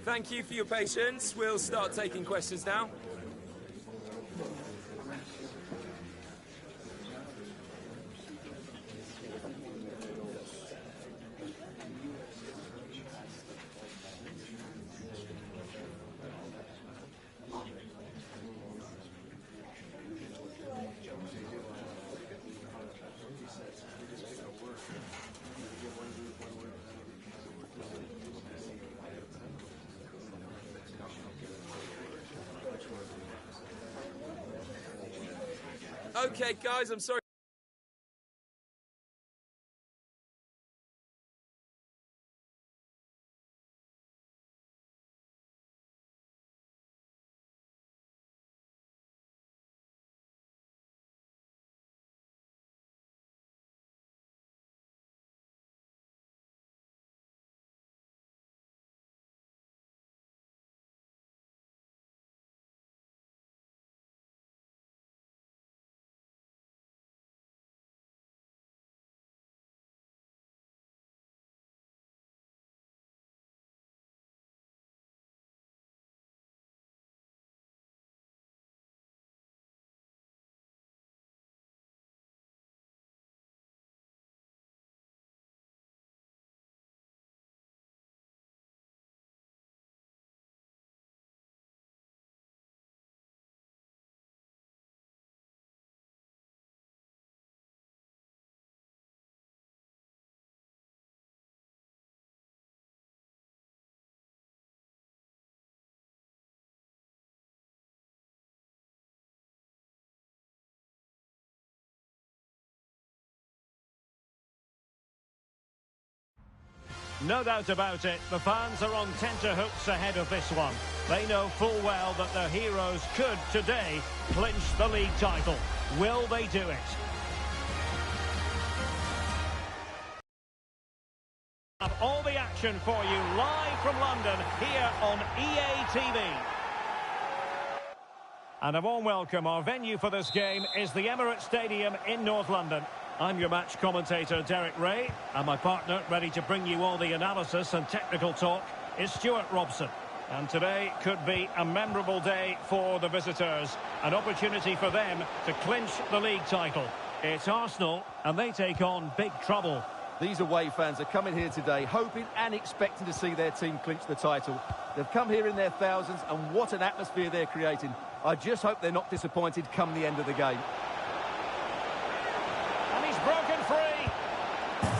Thank you for your patience. We'll start taking questions now. Okay, guys, I'm sorry. No doubt about it, the fans are on tenterhooks ahead of this one. They know full well that their heroes could, today, clinch the league title. Will they do it? Have all the action for you live from London here on EA TV. And a warm welcome. Our venue for this game is the Emirates Stadium in North London. I'm your match commentator, Derek Ray, and my partner, ready to bring you all the analysis and technical talk, is Stuart Robson. And today could be a memorable day for the visitors, an opportunity for them to clinch the league title. It's Arsenal, and they take on big trouble. These away fans are coming here today hoping and expecting to see their team clinch the title. They've come here in their thousands, and what an atmosphere they're creating. I just hope they're not disappointed come the end of the game. Broken free.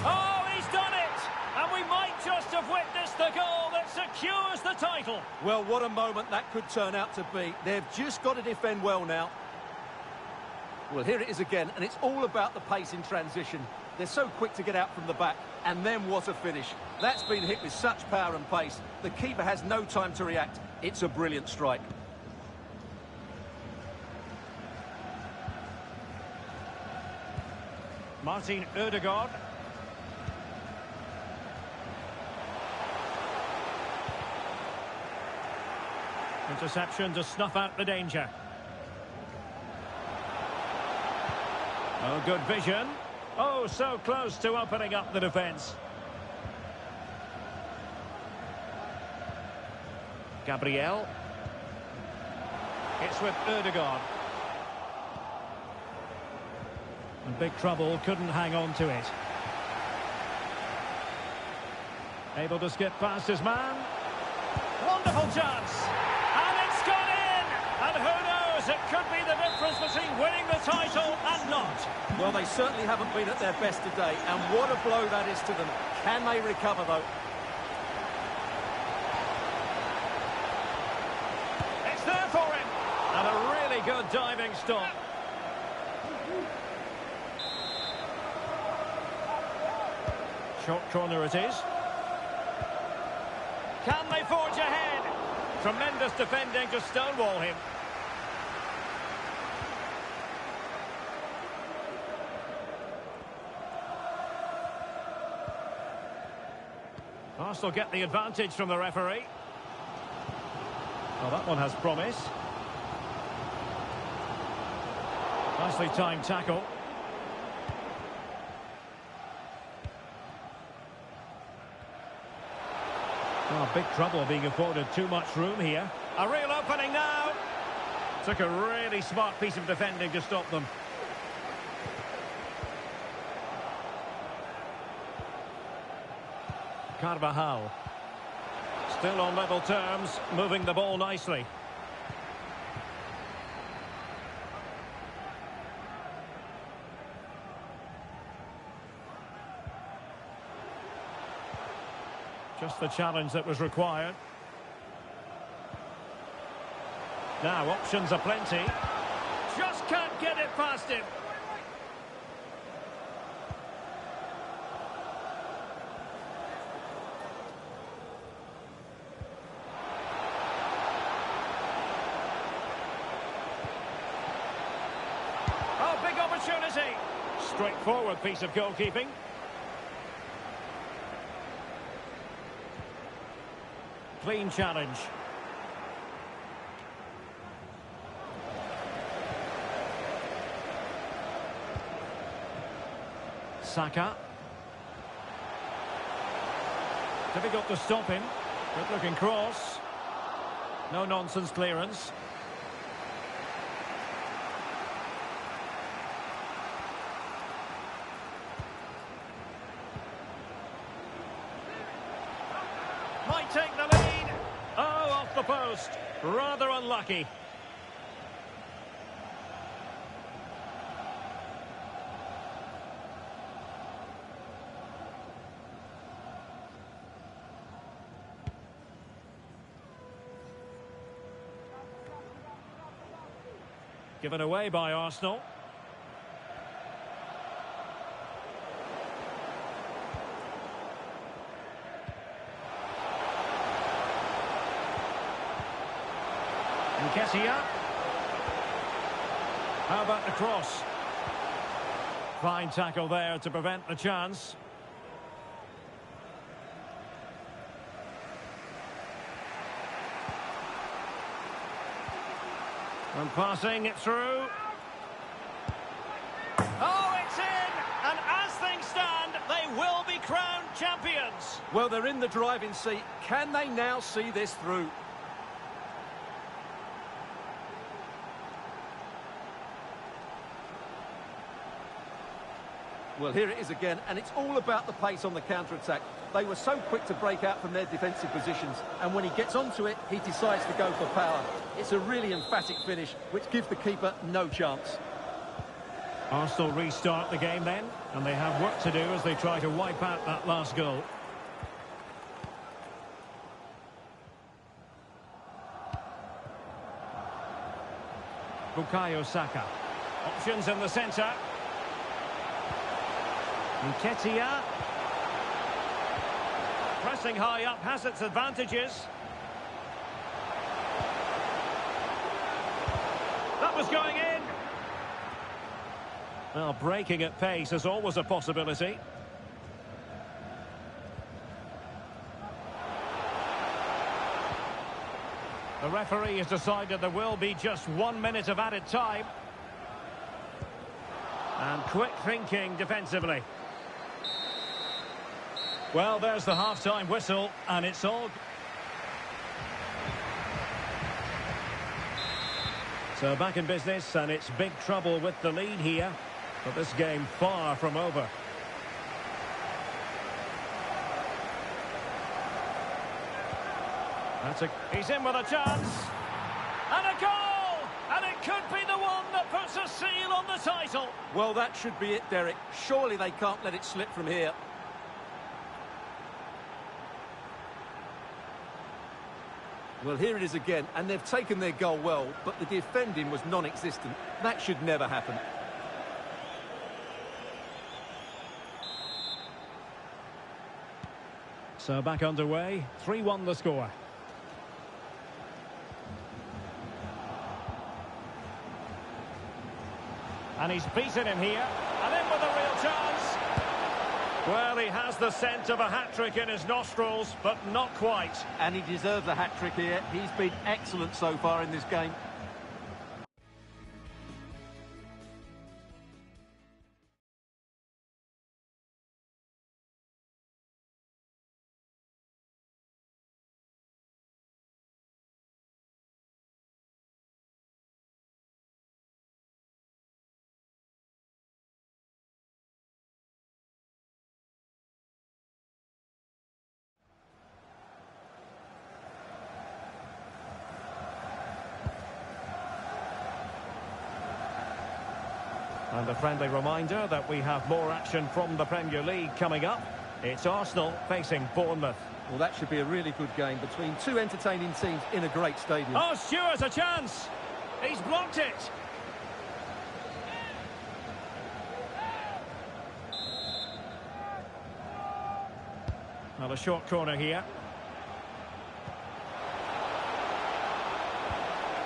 Oh, he's done it! And we might just have witnessed the goal that secures the title. Well, what a moment that could turn out to be. They've just got to defend well now. Well, here it is again, and it's all about the pace in transition. They're so quick to get out from the back, and then what a finish. That's been hit with such power and pace. The keeper has no time to react. It's a brilliant strike. Martin Ødegaard. Interception to snuff out the danger. Oh, good vision. Oh, so close to opening up the defence. Gabriel. It's with Ødegaard. And big trouble, couldn't hang on to it. Able to skip past his man. Wonderful chance! And it's gone in! And who knows, it could be the difference between winning the title and not. Well, they certainly haven't been at their best today, and what a blow that is to them. Can they recover, though? It's there for him! And a really good diving stop. Short corner it is. Can they forge ahead? Tremendous defending to stonewall him. Arsenal get the advantage from the referee. Well, that one has promise. Nicely timed tackle. Oh, big trouble being afforded too much room here. A real opening now. Took a really smart piece of defending to stop them. Carvajal. Still on level terms, moving the ball nicely. Just the challenge that was required. Now, options are plenty. Just can't get it past him. Oh, big opportunity. Straightforward piece of goalkeeping. Clean challenge. Saka. Difficult to stop him. Good looking cross. No nonsense clearance. Might take the lead. Oh, off the post. Rather unlucky. Given away by Arsenal. Nketiah. How about the cross? Fine tackle there to prevent the chance. And passing it through. Oh, it's in! And as things stand, they will be crowned champions. Well, they're in the driving seat. Can they now see this through? Well, here it is again, and it's all about the pace on the counter-attack. They were so quick to break out from their defensive positions, and when he gets onto it, he decides to go for power. It's a really emphatic finish, which gives the keeper no chance. Arsenal restart the game then, and they have work to do as they try to wipe out that last goal. Bukayo Saka. Options in the centre. Nketiah. Pressing high up has its advantages. That was going in. Well, breaking at pace is always a possibility. The referee has decided there will be just 1 minute of added time. And quick thinking defensively. Well, there's the half-time whistle, and it's all... So back in business, and it's big trouble with the lead here. But this game far from over. He's in with a chance. And a goal! And it could be the one that puts a seal on the title. Well, that should be it, Derek. Surely they can't let it slip from here. Well, here it is again, and they've taken their goal well, but the defending was non-existent. That should never happen. So back underway, 3-1 the score. And he's beaten him here, and in with a real chance. Well, he has the scent of a hat-trick in his nostrils, but not quite. And he deserves a hat-trick here. He's been excellent so far in this game. a friendly reminder that we have more action from the Premier League coming up. It's Arsenal facing Bournemouth. Well, that should be a really good game between two entertaining teams in a great stadium. Oh, Stewart's a chance. He's blocked it. Well, a short corner here.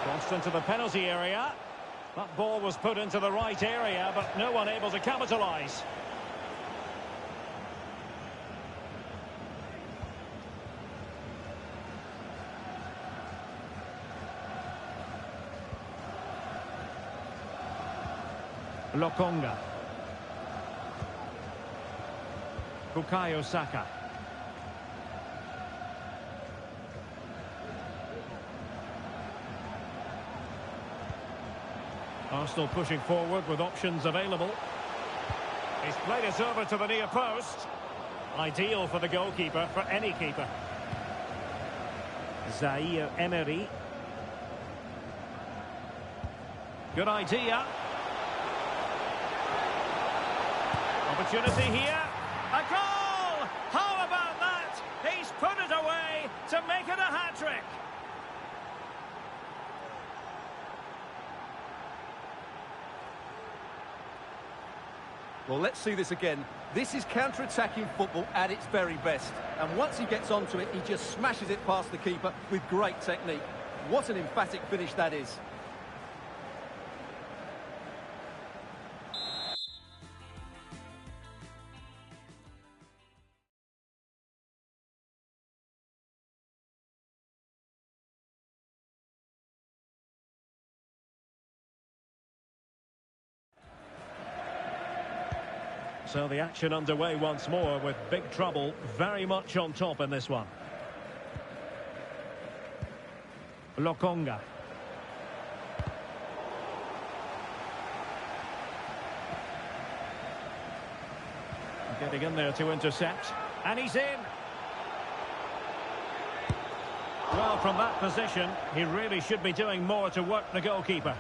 Crossed into the penalty area. That ball was put into the right area, but no one able to capitalise. Lokonga. Bukayo Saka. Arsenal pushing forward with options available. He's played it over to the near post. Ideal for the goalkeeper, for any keeper. Zaire Emery. Good idea. Opportunity here. A goal! How about that? He's put it away to make it a hat-trick. Well, let's see this again. This is counter-attacking football at its very best. And once he gets onto it, he just smashes it past the keeper with great technique. What an emphatic finish that is. So the action underway once more with big trouble very much on top in this one. Lokonga. Getting in there to intercept. And he's in. Well, from that position, he really should be doing more to work the goalkeeper.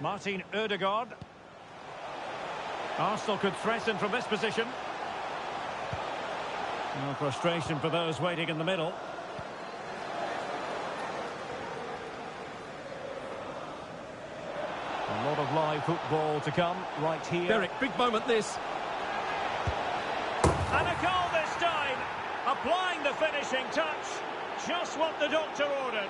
Martin Ødegaard. Arsenal could threaten from this position. No frustration for those waiting in the middle. A lot of live football to come right here. Derek, big moment this. And a goal this time. Applying the finishing touch. Just what the doctor ordered.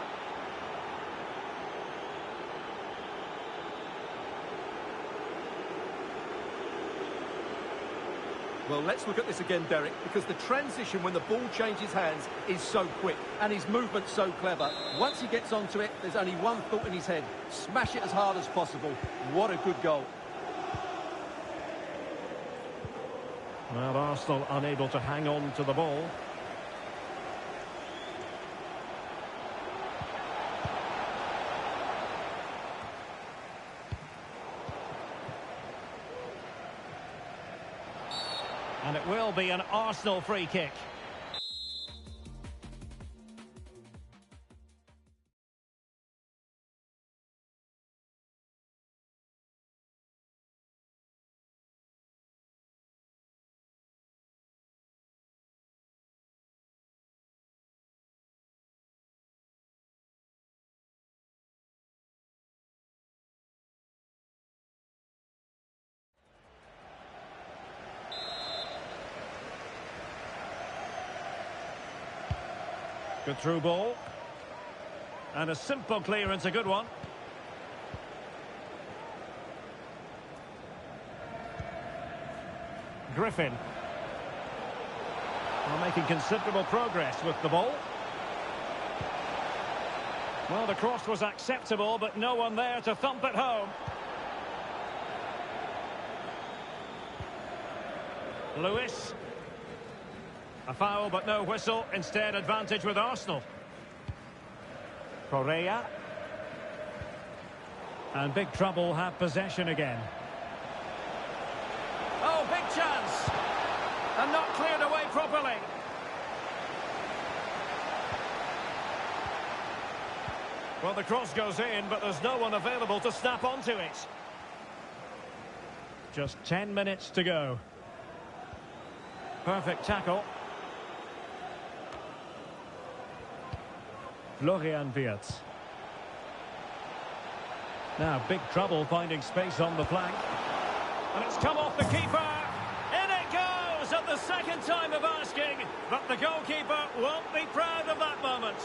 Well, let's look at this again, Derek, because the transition when the ball changes hands is so quick and his movement's so clever. Once he gets onto it, there's only one thought in his head. Smash it as hard as possible. What a good goal. Well, Arsenal unable to hang on to the ball. And it will be an Arsenal free kick. Good through ball. And a simple clearance, a good one. Griffin. Well, making considerable progress with the ball. Well, the cross was acceptable, but no one there to thump it home. Lewis. A foul, but no whistle. Instead, advantage with Arsenal. Correa. And big trouble have possession again. Oh, big chance! And not cleared away properly. Well, the cross goes in, but there's no one available to snap onto it. Just 10 minutes to go. Perfect tackle. Florian Wirtz. Now, big trouble finding space on the flank. And it's come off the keeper. In it goes at the second time of asking. But the goalkeeper won't be proud of that moment.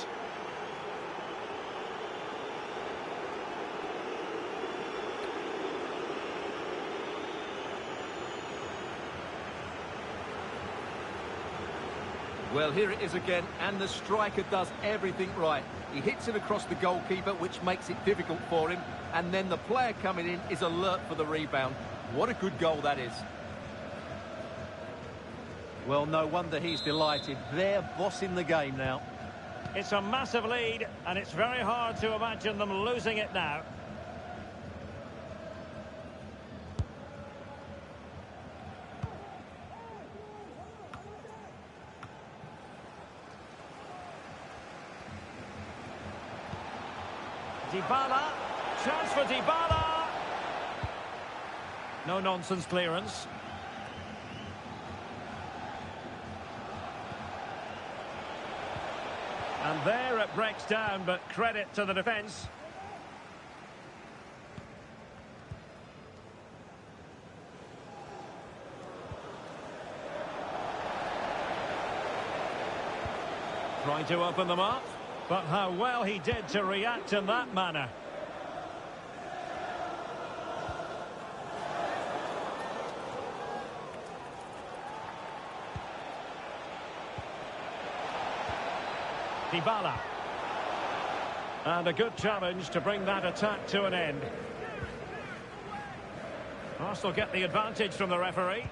Well, here it is again, and the striker does everything right. He hits it across the goalkeeper, which makes it difficult for him, and then the player coming in is alert for the rebound. What a good goal that is. Well, no wonder he's delighted. They're bossing the game now. It's a massive lead, and it's very hard to imagine them losing it now. Dybala, chance for Dybala. No nonsense clearance. And there it breaks down, but credit to the defence. Trying to open them up. But how well he did to react in that manner. Dybala. And a good challenge to bring that attack to an end. Arsenal get the advantage from the referee.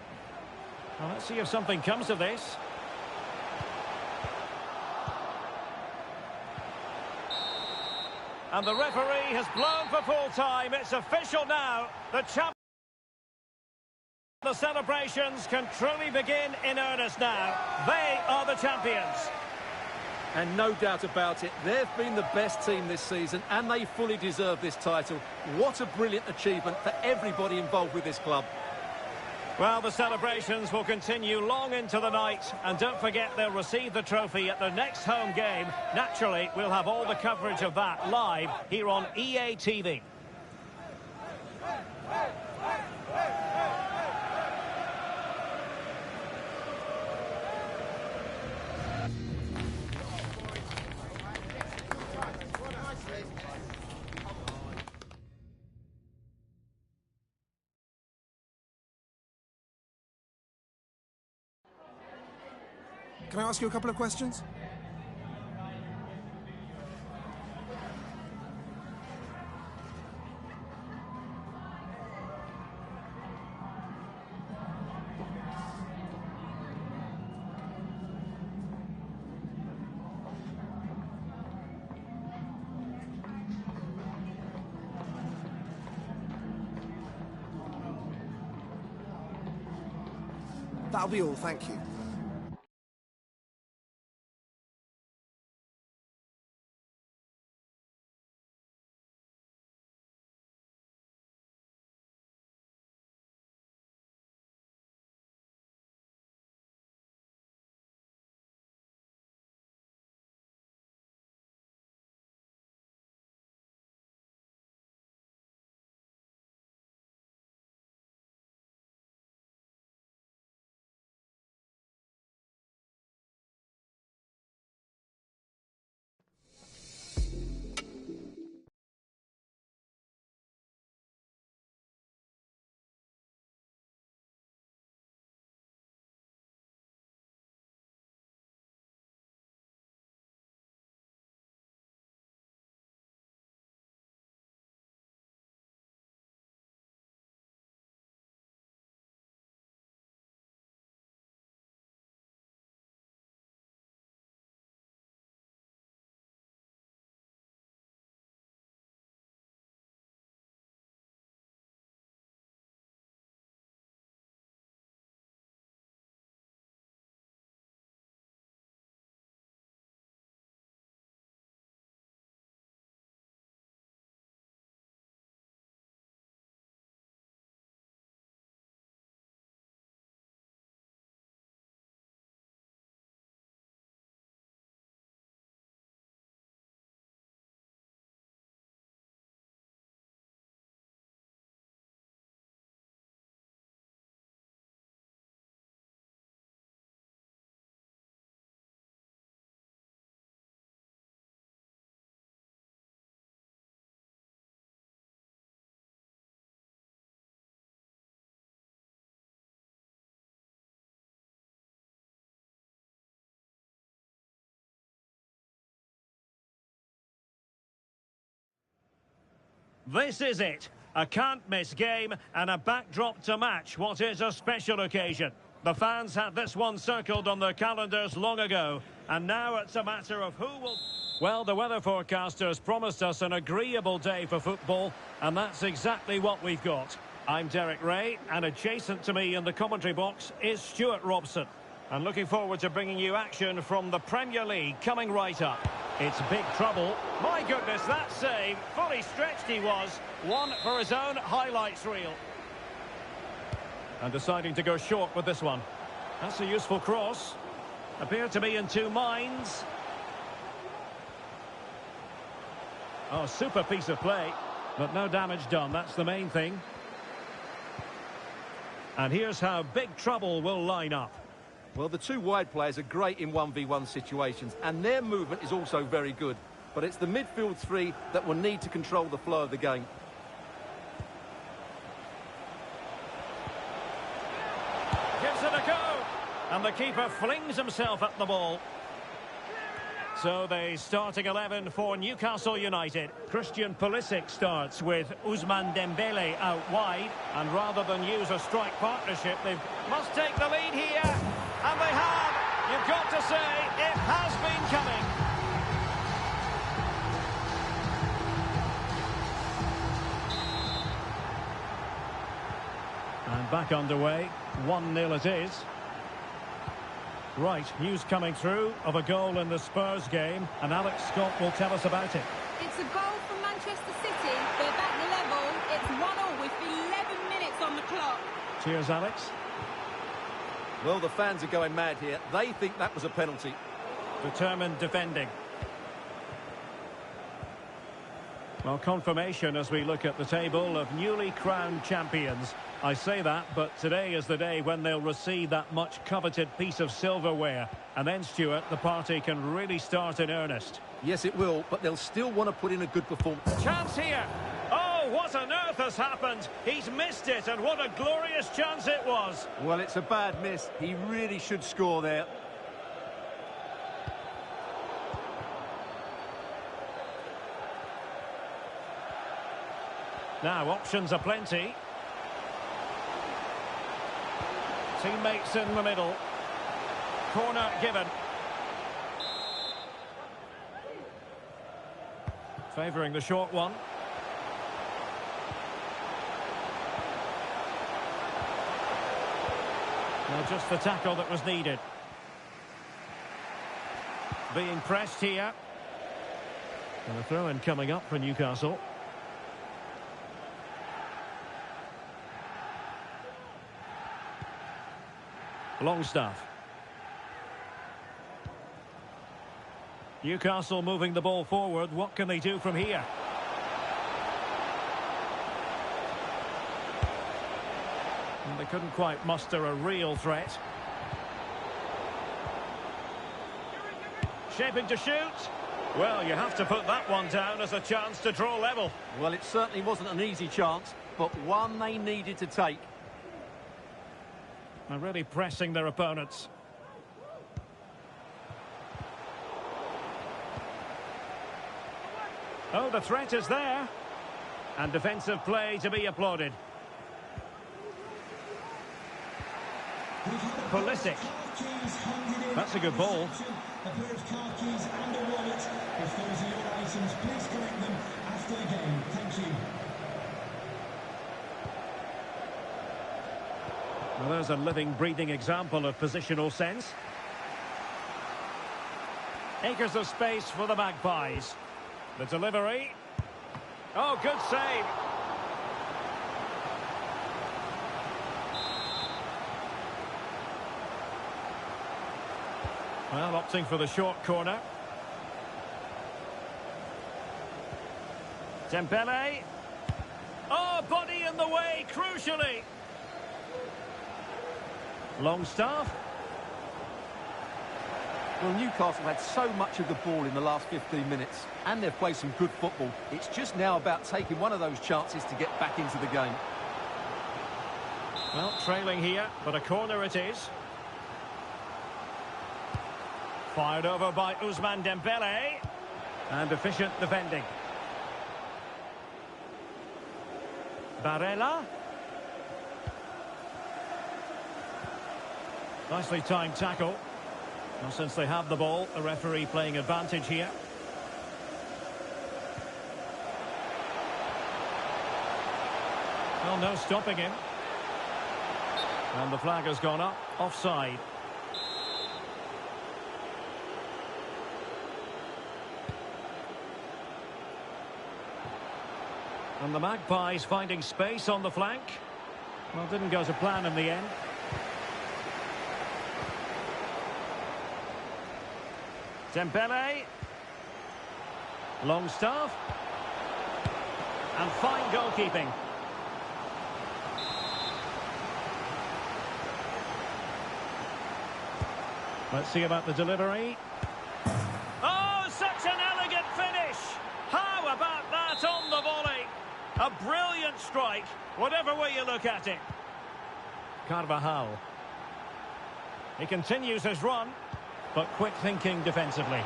Well, let's see if something comes of this. And the referee has blown for full time. It's official now. The celebrations can truly begin in earnest now. They are the champions. And no doubt about it, they've been the best team this season, and they fully deserve this title. What a brilliant achievement for everybody involved with this club. Well, the celebrations will continue long into the night. And don't forget, they'll receive the trophy at their next home game. Naturally, we'll have all the coverage of that live here on EA TV. Can I ask you a couple of questions? That'll be all, thank you. This is it. A can't-miss game and a backdrop to match what is a special occasion. The fans had this one circled on their calendars long ago, and now it's a matter of who will... Well, the weather forecasters promised us an agreeable day for football, and that's exactly what we've got. I'm Derek Ray, and adjacent to me in the commentary box is Stuart Robson. And looking forward to bringing you action from the Premier League coming right up. It's big trouble. My goodness, that save. Fully stretched he was. One for his own highlights reel. And deciding to go short with this one. That's a useful cross. Appear to be in two minds. Oh, super piece of play. But no damage done, that's the main thing. And here's how big trouble will line up. Well, the two wide players are great in 1v1 situations, and their movement is also very good. But it's the midfield three that will need to control the flow of the game. Gives it a go. And the keeper flings himself at the ball. So the starting 11 for Newcastle United. Christian Pulisic starts with Ousmane Dembele out wide. And rather than use a strike partnership, they must take the lead here. And they have. You've got to say, it has been coming. And back underway. 1-0 it is. Right, news coming through of a goal in the Spurs game, and Alex Scott will tell us about it. It's a goal from Manchester City. They're back the level. It's 1-1 with 11 minutes on the clock. Cheers, Alex. Well, the fans are going mad here. They think that was a penalty. Determined defending. Well, confirmation as we look at the table of newly crowned champions. I say that, but today is the day when they'll receive that much coveted piece of silverware. And then, Stuart, the party can really start in earnest. Yes, it will, but they'll still want to put in a good performance. Chance here! Oh, what on earth has happened? He's missed it, and what a glorious chance it was. Well, it's a bad miss. He really should score there. Now, options are plenty. Teammates in the middle. Corner given. Favouring the short one. Now just the tackle that was needed. Being pressed here. And a throw-in coming up for Newcastle. Longstaff. Newcastle moving the ball forward. What can they do from here? And they couldn't quite muster a real threat. Shaping to shoot. Well, you have to put that one down as a chance to draw level. Well, it certainly wasn't an easy chance, but one they needed to take. They're really pressing their opponents. Oh, the threat is there. And defensive play to be applauded. Pulisic. That's a good ball. A pair of car keys and a wallet. If those are your items, please collect them after the game. Thank you. Well, there's a living, breathing example of positional sense. Acres of space for the Magpies. The delivery. Oh, good save. Well, opting for the short corner. Dembele. Oh, body in the way, crucially. Longstaff. Well, Newcastle had so much of the ball in the last 15 minutes, and they've played some good football. It's just now about taking one of those chances to get back into the game. Well, trailing here, but a corner it is. Fired over by Ousmane Dembele. And efficient defending. Barella. Nicely timed tackle. Well, since they have the ball, the referee playing advantage here. Well, no stopping him. And the flag has gone up. Offside. And the Magpies finding space on the flank. Well, didn't go to plan in the end. Dembele. Longstaff. And fine goalkeeping. Let's see about the delivery. Oh, such an elegant finish! How about that on the volley? A brilliant strike, whatever way you look at it. Carvajal. He continues his run, but quick thinking defensively.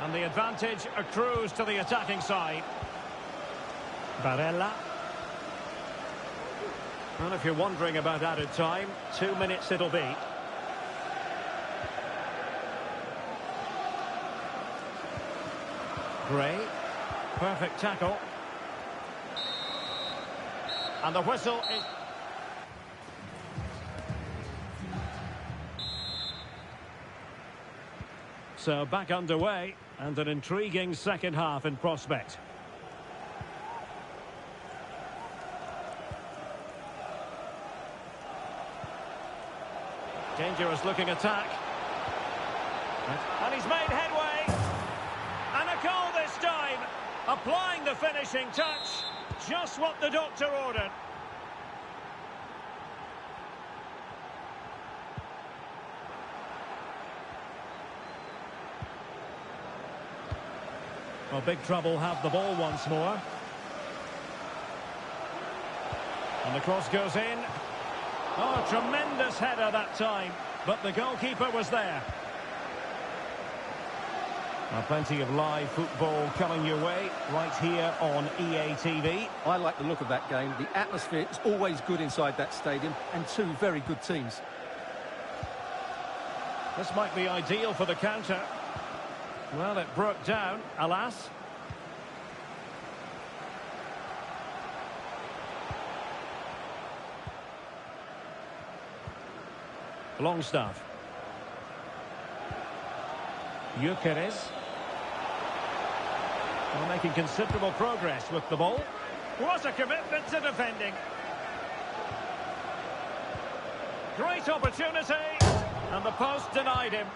And the advantage accrues to the attacking side. Barella. And if you're wondering about added time, 2 minutes it'll be. Gray. Perfect tackle. And the whistle is... So back underway, and an intriguing second half in prospect. Dangerous looking attack. And he's made headway. And a goal this time. Applying the finishing touch. Just what the doctor ordered. Well, big trouble have the ball once more. And the cross goes in. Oh, tremendous header that time. But the goalkeeper was there. Now, plenty of live football coming your way right here on EA TV. I like the look of that game. The atmosphere is always good inside that stadium, and two very good teams. This might be ideal for the counter. Well, it broke down, alas. Longstaff. Gyökeres. Well, making considerable progress with the ball. What a commitment to defending. Great opportunity. And the post denied him.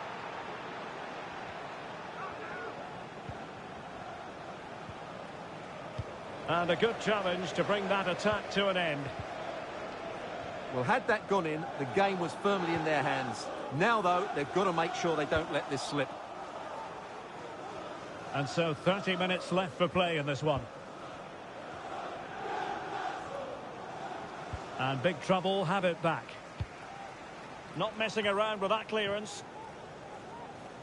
And a good challenge to bring that attack to an end. Well, had that gone in, the game was firmly in their hands. Now, though, they've got to make sure they don't let this slip. And so 30 minutes left for play in this one. And big trouble have it back. Not messing around with that clearance.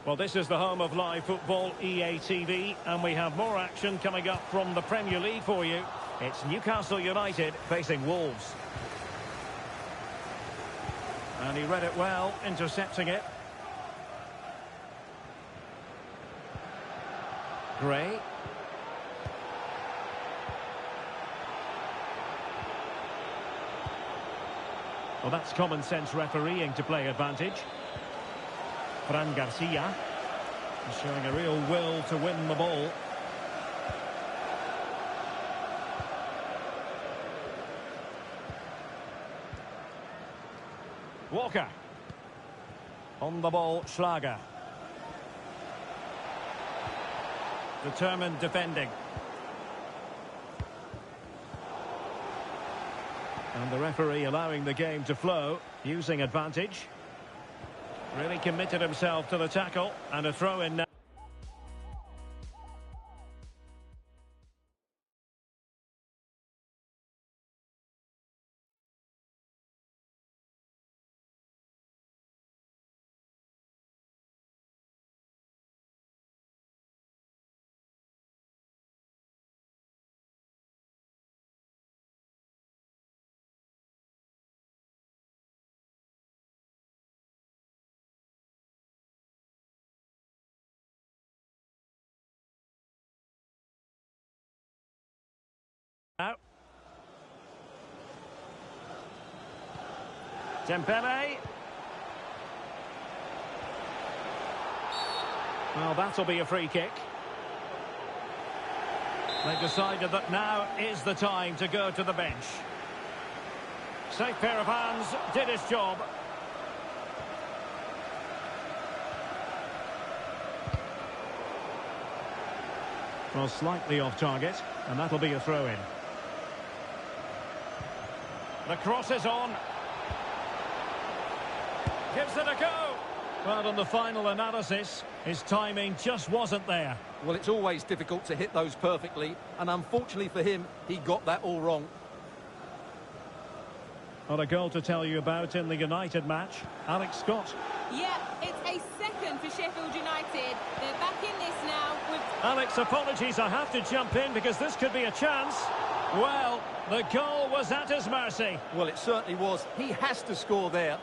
Well, this is the home of live football, EA TV, and we have more action coming up from the Premier League for you. It's Newcastle United facing Wolves. And he read it well, intercepting it. Gray. Well, that's common sense refereeing to play advantage. Fran Garcia is showing a real will to win the ball. Walker. On the ball, Schlager. Determined defending. And the referee allowing the game to flow, using advantage. Really committed himself to the tackle, and a throw in now. Dembele. Well, that'll be a free kick. They decided that now is the time to go to the bench. Safe pair of hands, did his job. Well, slightly off target, and that'll be a throw-in. The cross is on. Gives it a go. Well, on the final analysis, his timing just wasn't there. Well, it's always difficult to hit those perfectly, and unfortunately for him, he got that all wrong. Well, a goal to tell you about in the United match. Alex Scott. Yeah, it's a second for Sheffield United. They're back in this now with... Alex, apologies, I have to jump in because this could be a chance. Well, the goal was at his mercy. Well, it certainly was. He has to score there.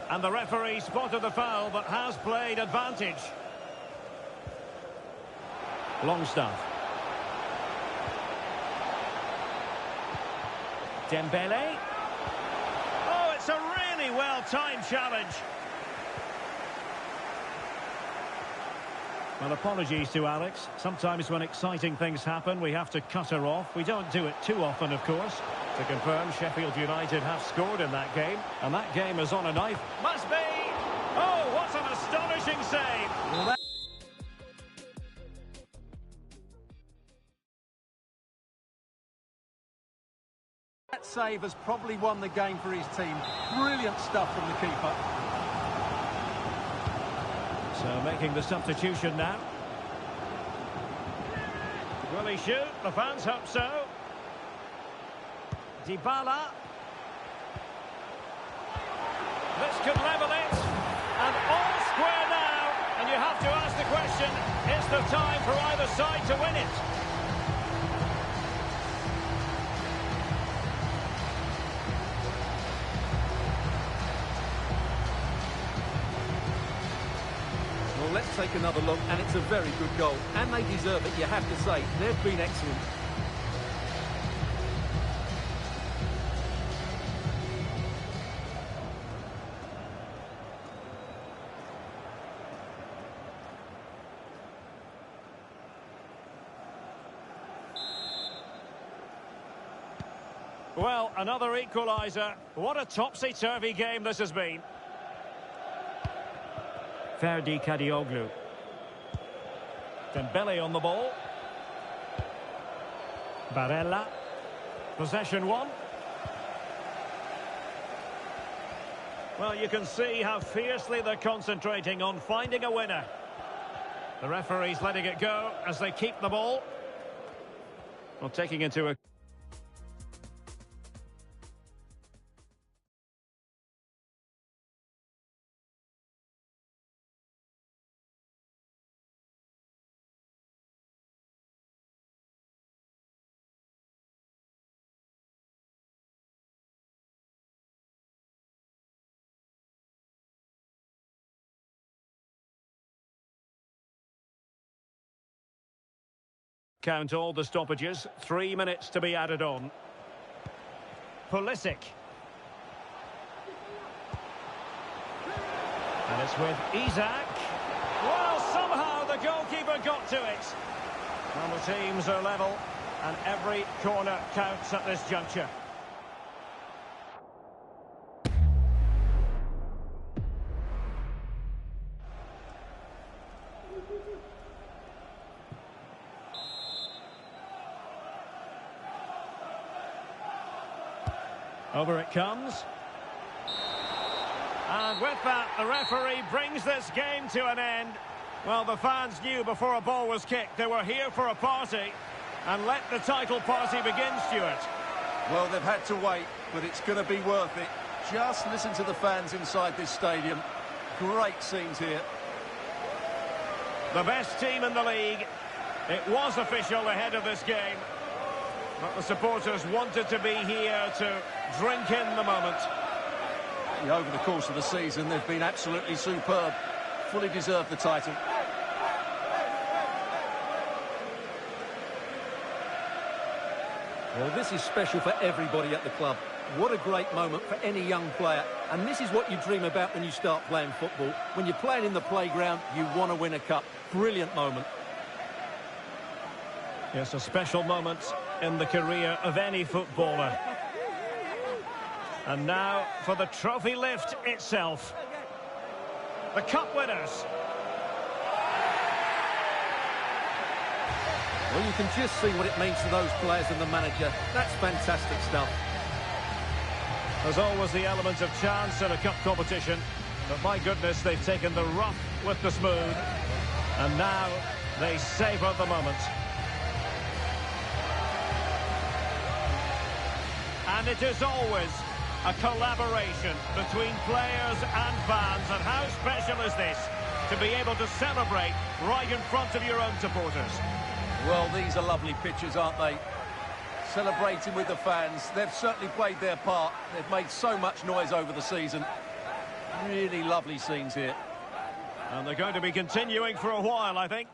And the referee spotted the foul but has played advantage. Longstaff. Dembele. Oh, it's a really well-timed challenge. Well, apologies to Alex. Sometimes when exciting things happen, we have to cut her off. We don't do it too often, of course. To confirm, Sheffield United have scored in that game, and that game is on a knife. Must be! Oh, what an astonishing save! Well, that save has probably won the game for his team. Brilliant stuff from the keeper. So making the substitution now. Will he shoot? The fans hope so. Dybala. This could level it. And all square now. And you have to ask the question, is there time for either side to win it? Well, let's take another look, and it's a very good goal. And they deserve it, you have to say. They've been excellent. Well, another equaliser. What a topsy-turvy game this has been. Ferdi Kadioglu. Dembele on the ball. Barella. Possession one. Well, you can see how fiercely they're concentrating on finding a winner. The referee's letting it go as they keep the ball. Well, taking into a... Count all the stoppages, 3 minutes to be added on. Pulisic. And it's with Isak. Well, somehow the goalkeeper got to it. And the teams are level, and every corner counts at this juncture. Over it comes. And with that, the referee brings this game to an end. Well, the fans knew before a ball was kicked they were here for a party. And let the title party begin, Stuart. Well, they've had to wait, but it's going to be worth it. Just listen to the fans inside this stadium. Great scenes here. The best team in the league. It was official ahead of this game. But the supporters wanted to be here to drink in the moment. Yeah, over the course of the season, they've been absolutely superb. Fully deserved the title. Well, this is special for everybody at the club. What a great moment for any young player. And this is what you dream about when you start playing football. When you're playing in the playground, you want to win a cup. Brilliant moment. Yes, a special moment in the career of any footballer. And now for the trophy lift itself. The cup winners. Well, you can just see what it means to those players and the manager. That's fantastic stuff. There's always the element of chance in a cup competition. But my goodness, they've taken the rough with the smooth. And now they savour the moment. And it is always a collaboration between players and fans. And how special is this to be able to celebrate right in front of your own supporters? Well, these are lovely pictures, aren't they? Celebrating with the fans. They've certainly played their part. They've made so much noise over the season. Really lovely scenes here. And they're going to be continuing for a while, I think.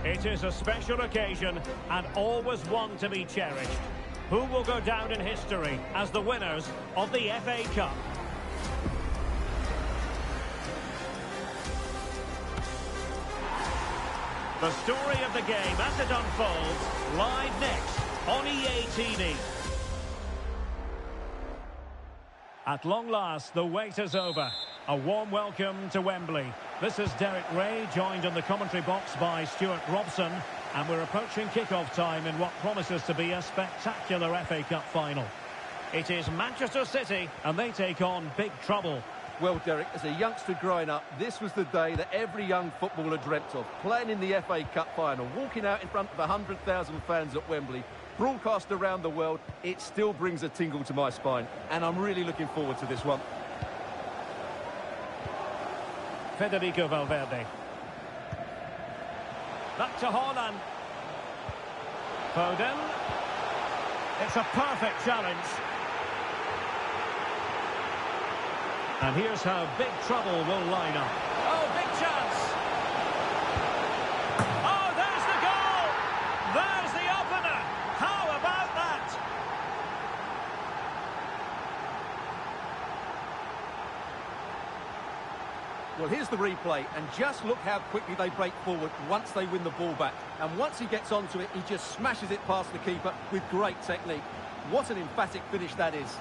It is a special occasion and always one to be cherished. Who will go down in history as the winners of the FA Cup? The story of the game as it unfolds, live next on EA TV. At long last, the wait is over. A warm welcome to Wembley. This is Derek Ray, joined in the commentary box by Stuart Robson, and we're approaching kick-off time in what promises to be a spectacular FA Cup final. It is Manchester City, and they take on big trouble. Well, Derek, as a youngster growing up, this was the day that every young footballer dreamt of. Playing in the FA Cup final, walking out in front of 100,000 fans at Wembley, broadcast around the world, it still brings a tingle to my spine. And I'm really looking forward to this one. Federico Valverde. Back to Haaland. Foden. It's a perfect challenge. And here's how big trouble will line up. Oh, big chance! Oh, there's the goal! There's the opener! How about that? Well, here's the replay, and just look how quickly they break forward once they win the ball back. And once he gets onto it, he just smashes it past the keeper with great technique. What an emphatic finish that is.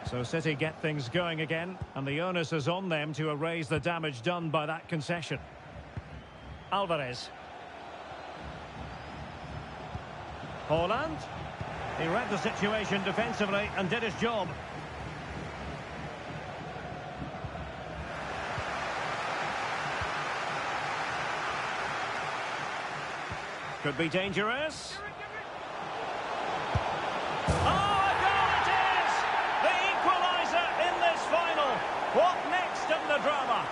So City get things going again, and the onus is on them to erase the damage done by that concession. Alvarez. Haaland. He read the situation defensively and did his job. Could be dangerous. What next in the drama?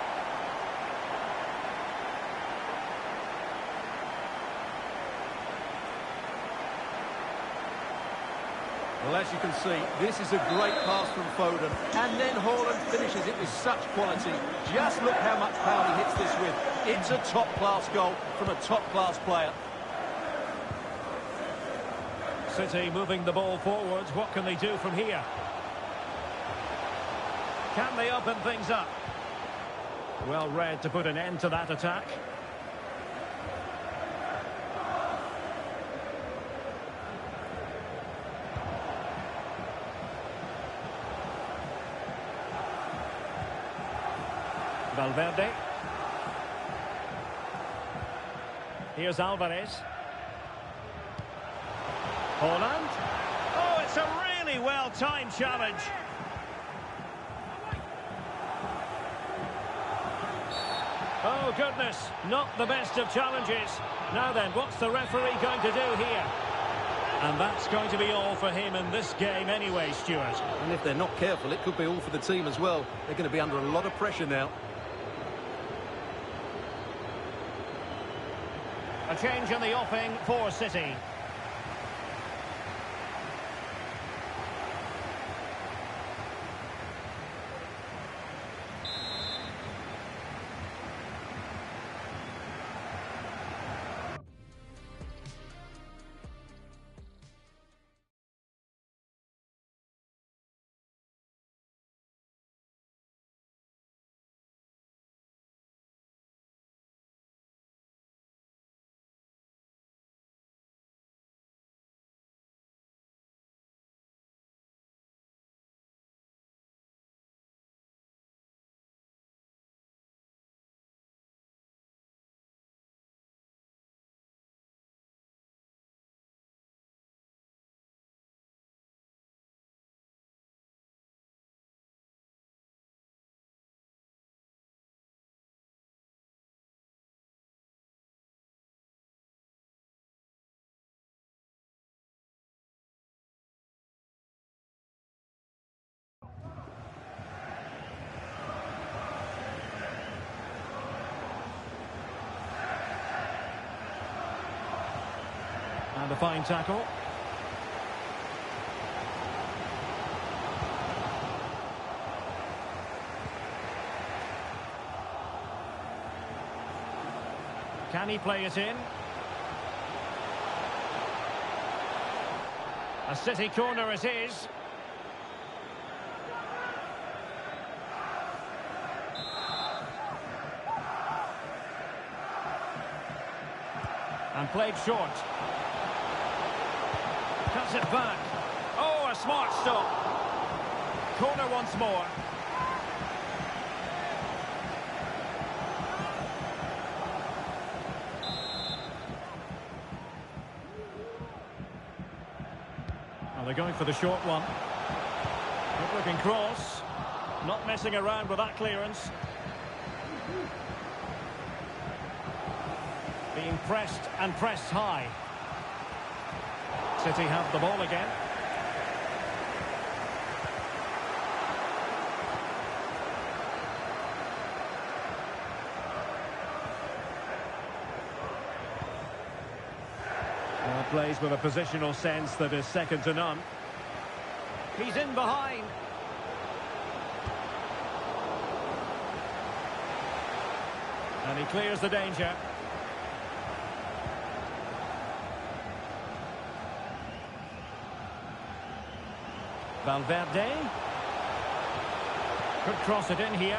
Well, as you can see, this is a great pass from Foden. And then Haaland finishes it with such quality. Just look how much power he hits this with. It's a top-class goal from a top-class player. City moving the ball forwards. What can they do from here? Can they open things up? Well read to put an end to that attack. Valverde. Here's Alvarez. Haaland. Oh, it's a really well-timed challenge. Oh, goodness, not the best of challenges. Now then, what's the referee going to do here? And that's going to be all for him in this game anyway, Stuart. And if they're not careful, it could be all for the team as well. They're going to be under a lot of pressure now. A change in the offing for City. And a fine tackle. Can he play it in? A City corner it is. And played short. Cuts it back. Oh, a smart stop. Corner once more. Well, they're going for the short one. Good looking cross. Not messing around with that clearance. Being pressed and pressed high. City have the ball again. Well, plays with a positional sense that is second to none. He's in behind. And he clears the danger. Valverde. Could cross it in here.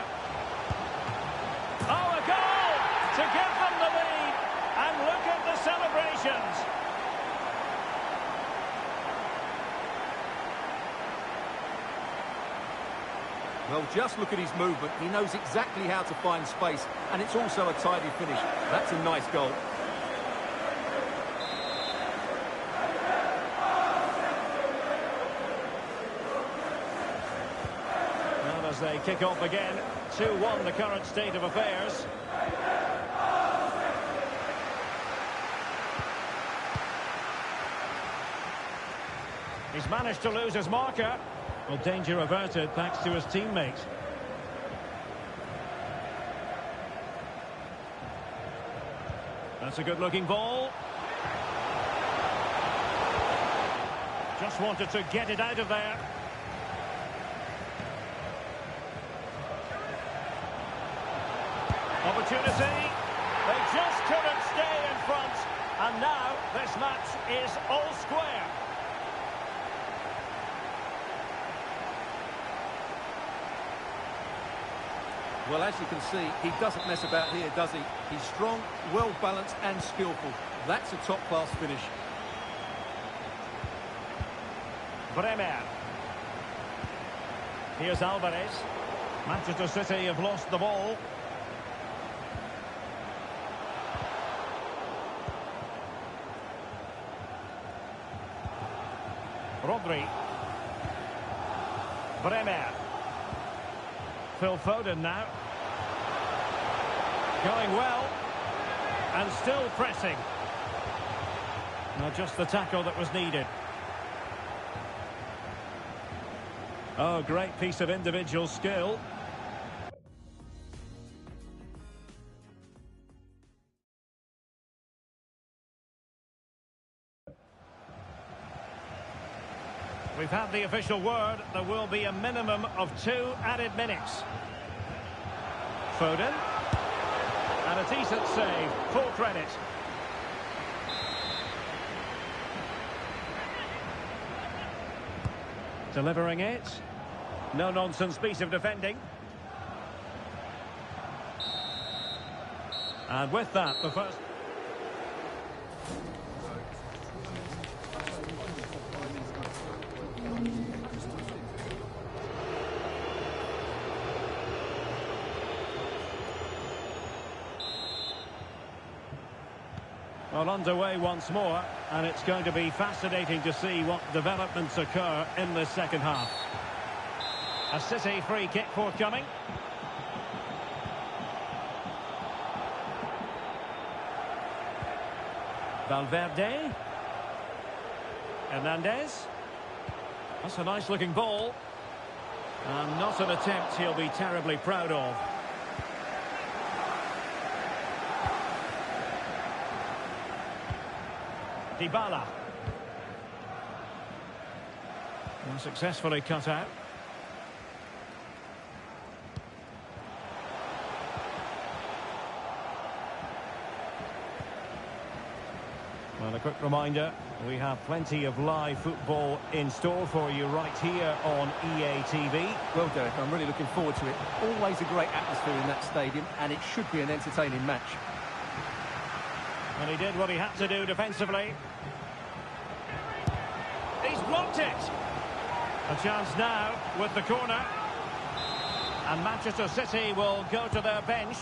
Oh, a goal to give them the lead. And look at the celebrations. Well, just look at his movement. He knows exactly how to find space. And it's also a tidy finish. That's a nice goal. As they kick off again, 2-1 the current state of affairs. He's managed to lose his marker. Well, danger averted thanks to his teammate. That's a good-looking ball. Just wanted to get it out of there. Opportunity. They just couldn't stay in front. And now this match is all square. Well, as you can see, he doesn't mess about here, does he? He's strong, well-balanced and skillful. That's a top-class finish. Bremer. Here's Alvarez. Manchester City have lost the ball. Rodri. Bremer. Phil Foden now. Going well. And still pressing. Not just the tackle that was needed. Oh, great piece of individual skill. We've had the official word. There will be a minimum of 2 added minutes. Foden. And a decent save. Full credit. Delivering it. No-nonsense piece of defending. And with that, the first... Well, underway once more, and it's going to be fascinating to see what developments occur in the second half. A City free kick forthcoming. Valverde. Hernandez. That's a nice-looking ball. And not an attempt he'll be terribly proud of. Dybala. And successfully cut out. Well, a quick reminder, we have plenty of live football in store for you right here on EA TV. Well, Derek, I'm really looking forward to it. Always a great atmosphere in that stadium, and it should be an entertaining match. And he did what he had to do defensively. He's blocked it. A chance now with the corner. And Manchester City will go to their bench.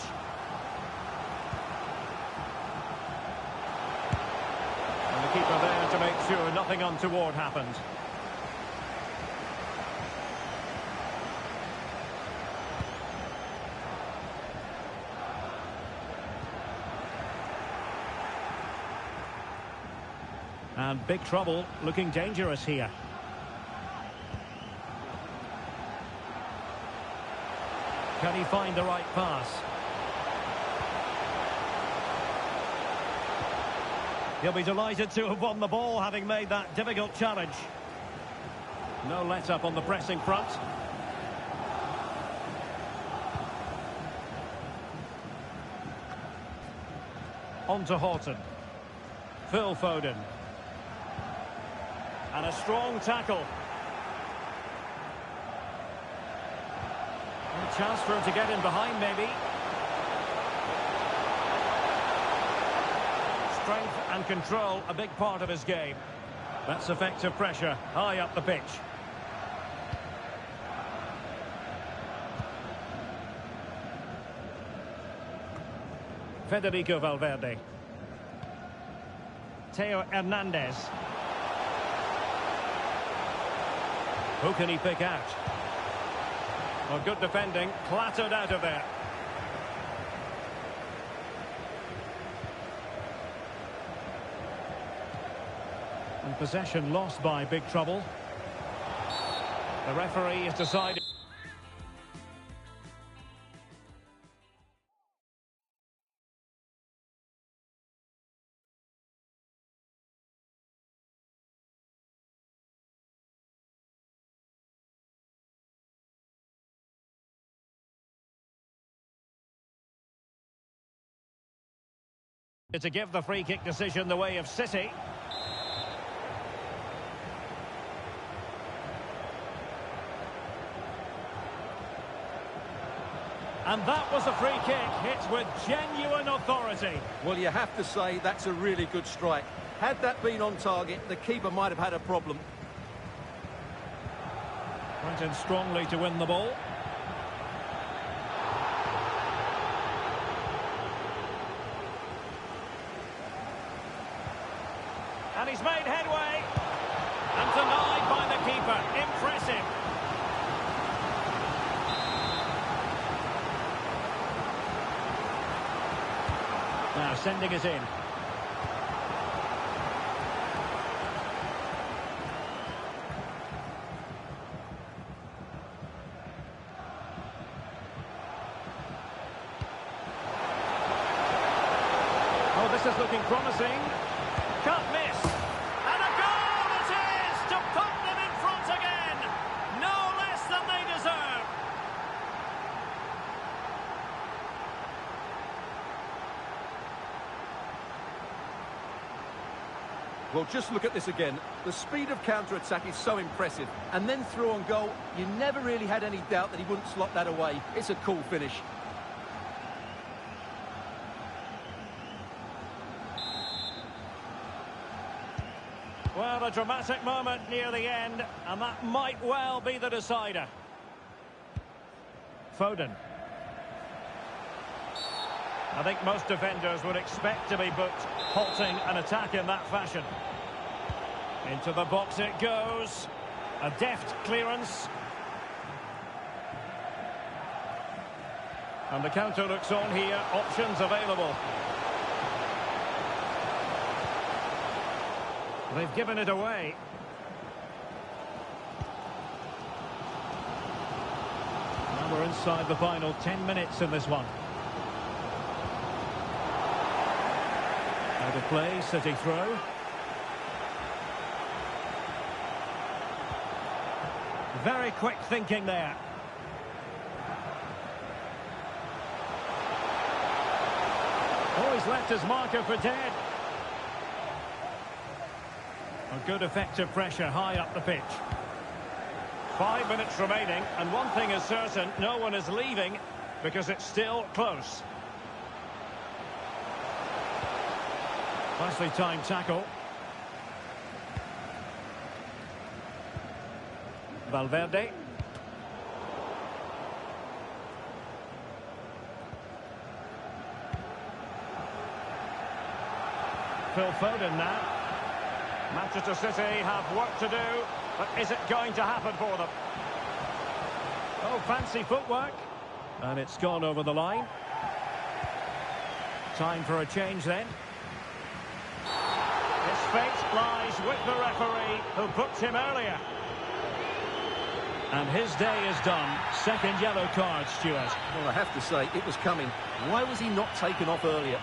And the keeper there to make sure nothing untoward happened. And big trouble, looking dangerous here. Can he find the right pass? He'll be delighted to have won the ball, having made that difficult challenge. No let-up on the pressing front. On to Horton. Phil Foden. And a strong tackle. A chance for him to get in behind, maybe. Strength and control, a big part of his game. That's effective pressure, high up the pitch. Federico Valverde. Theo Hernandez. Who can he pick out? Well, good defending, clattered out of there. And possession lost by big trouble. The referee has decided. To give the free kick decision the way of City. And that was a free kick hit with genuine authority. Well, you have to say that's a really good strike. Had that been on target, the keeper might have had a problem. Went in strongly to win the ball. And he's made headway. And denied by the keeper. Impressive. Now sending it in. Oh, this is looking promising. Can't miss. And a goal it is to put them in front again. No less than they deserve. Well, just look at this again. The speed of counter-attack is so impressive. And then through on goal, you never really had any doubt that he wouldn't slot that away. It's a cool finish. Well, a dramatic moment near the end, and that might well be the decider. Foden. I think most defenders would expect to be booked, halting an attack in that fashion. Into the box it goes. A deft clearance. And the counter looks on here. Options available. They've given it away. Now we're inside the final 10 minutes in this one. Out of play, City throw. Very quick thinking there. Oh, he's left his marker for dead. A good effective pressure high up the pitch. 5 minutes remaining, and one thing is certain, no one is leaving because it's still close. Nicely timed tackle. Valverde. Phil Foden now. Manchester City have work to do, but is it going to happen for them? Oh, fancy footwork. And it's gone over the line. Time for a change then. His fate lies with the referee who booked him earlier. And his day is done. Second yellow card, Stuart. Well, I have to say, it was coming. Why was he not taken off earlier?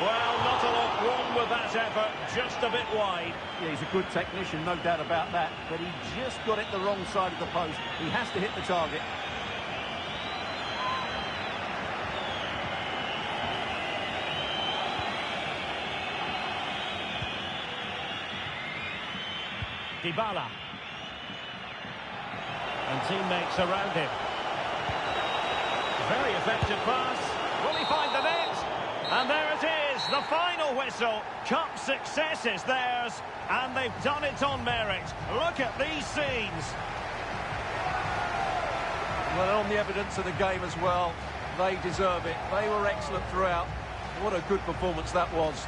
Well, not a lot wrong with that effort, just a bit wide. Yeah, he's a good technician, no doubt about that. But he just got it the wrong side of the post. He has to hit the target. Dybala. And teammates around him. Very effective pass. Will he find the net? And there it is, the final whistle. Cup success is theirs, and they've done it on merit. Look at these scenes. Well, on the evidence of the game as well, they deserve it. They were excellent throughout. What a good performance that was.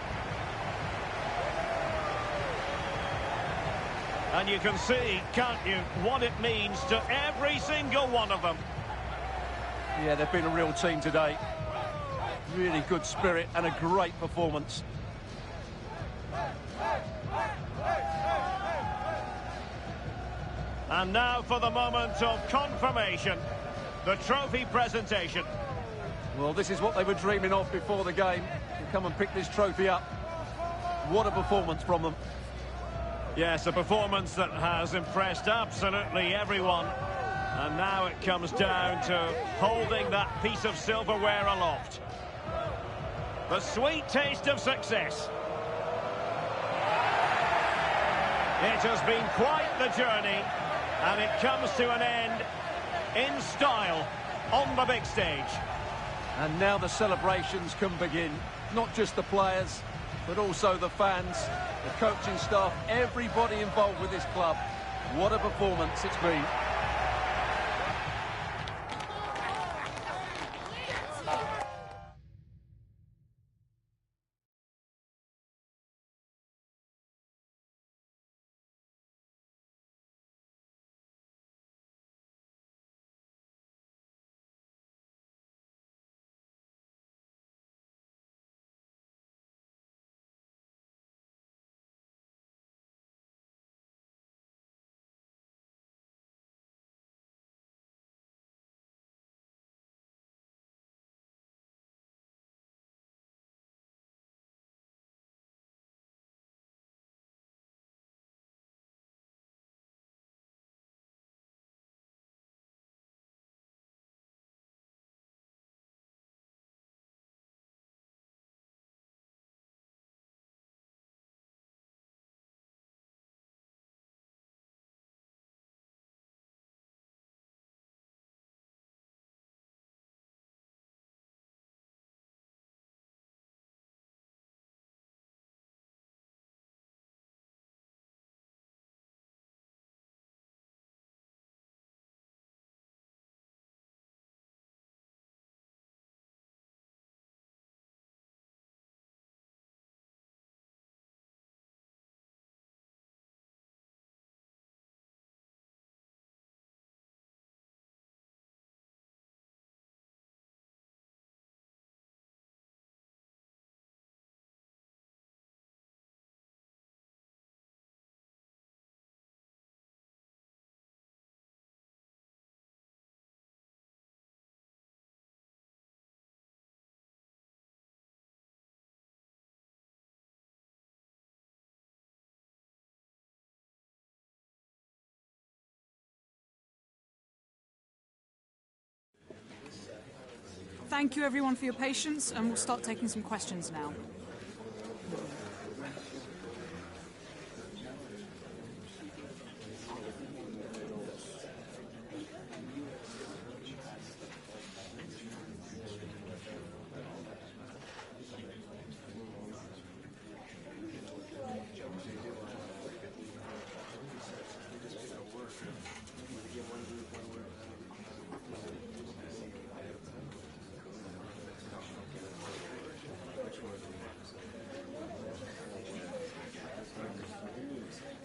And you can see, can't you, what it means to every single one of them. Yeah, they've been a real team today. Really good spirit and a great performance. And now for the moment of confirmation, the trophy presentation. Well, this is what they were dreaming of before the game. To come and pick this trophy up. What a performance from them. Yes, a performance that has impressed absolutely everyone. And now it comes down to holding that piece of silverware aloft. The sweet taste of success. It has been quite the journey, and it comes to an end in style on the big stage. And now the celebrations can begin. Not just the players, but also the fans, the coaching staff, everybody involved with this club. What a performance it's been. Thank you everyone for your patience, and we'll start taking some questions now.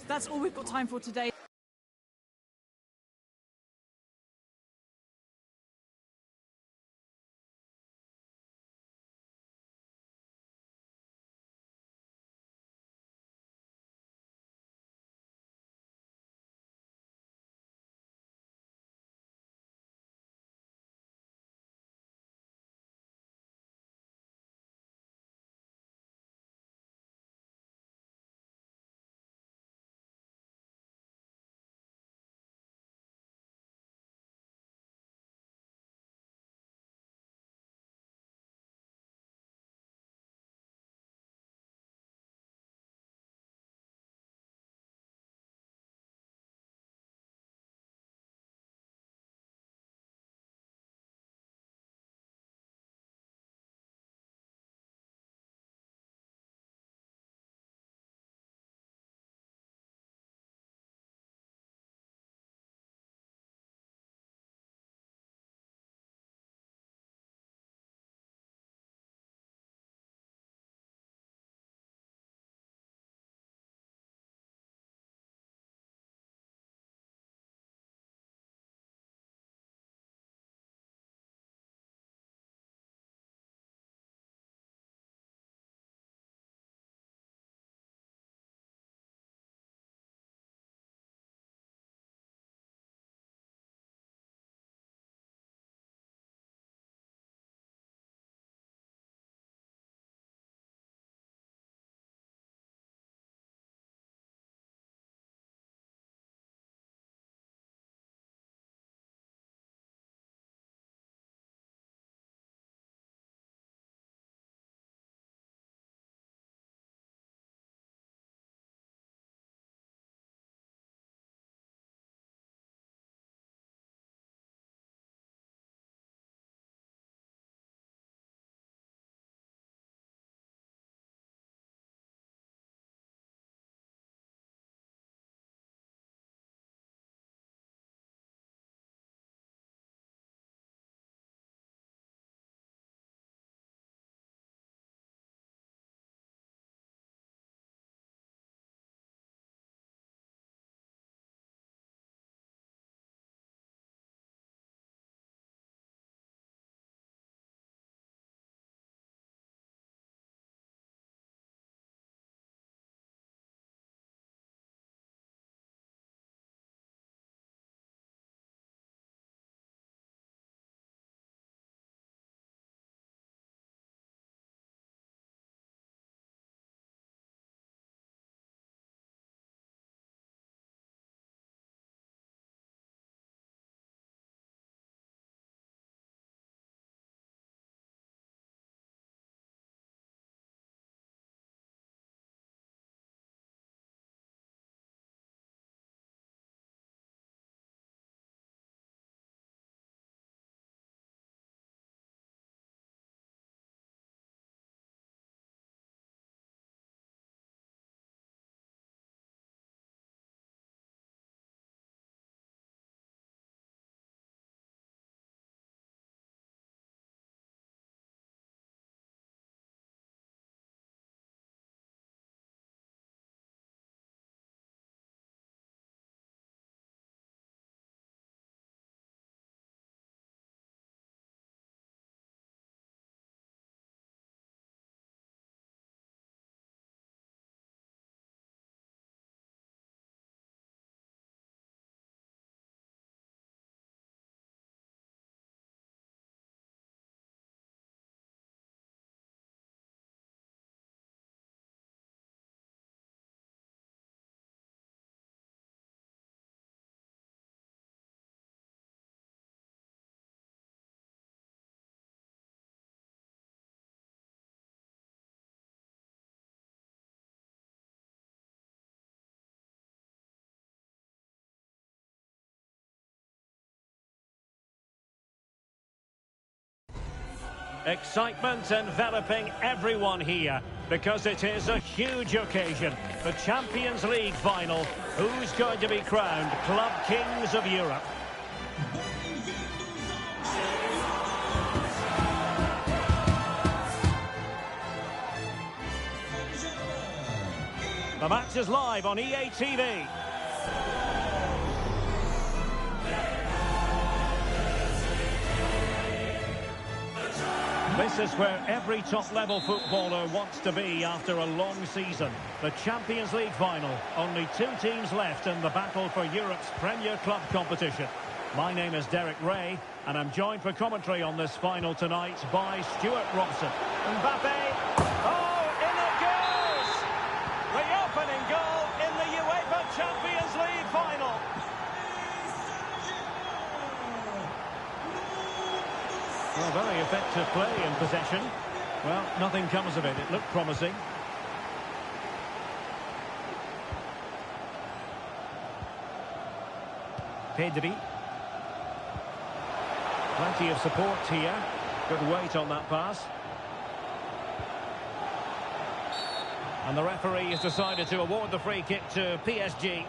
That's all we've got time for today. Excitement enveloping everyone here because it is a huge occasion. The Champions League final. Who's going to be crowned Club Kings of Europe? The match is live on EA TV. This is where every top-level footballer wants to be after a long season. The Champions League final. Only 2 teams left in the battle for Europe's Premier Club competition. My name is Derek Ray, and I'm joined for commentary on this final tonight by Stuart Robson. Mbappe. Oh, in it goes! The opening goal in the UEFA Champions League final. Well, very effective play in possession. Well, nothing comes of it. It looked promising. Pedri. Plenty of support here. Good weight on that pass. And the referee has decided to award the free kick to PSG.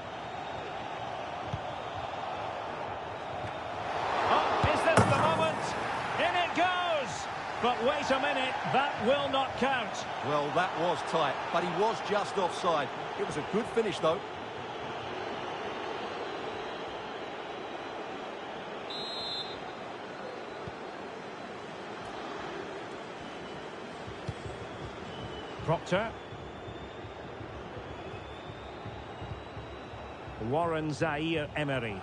But wait a minute, that will not count. Well, that was tight, but he was just offside. It was a good finish, though. Proctor. Warren Zaïre-Emery.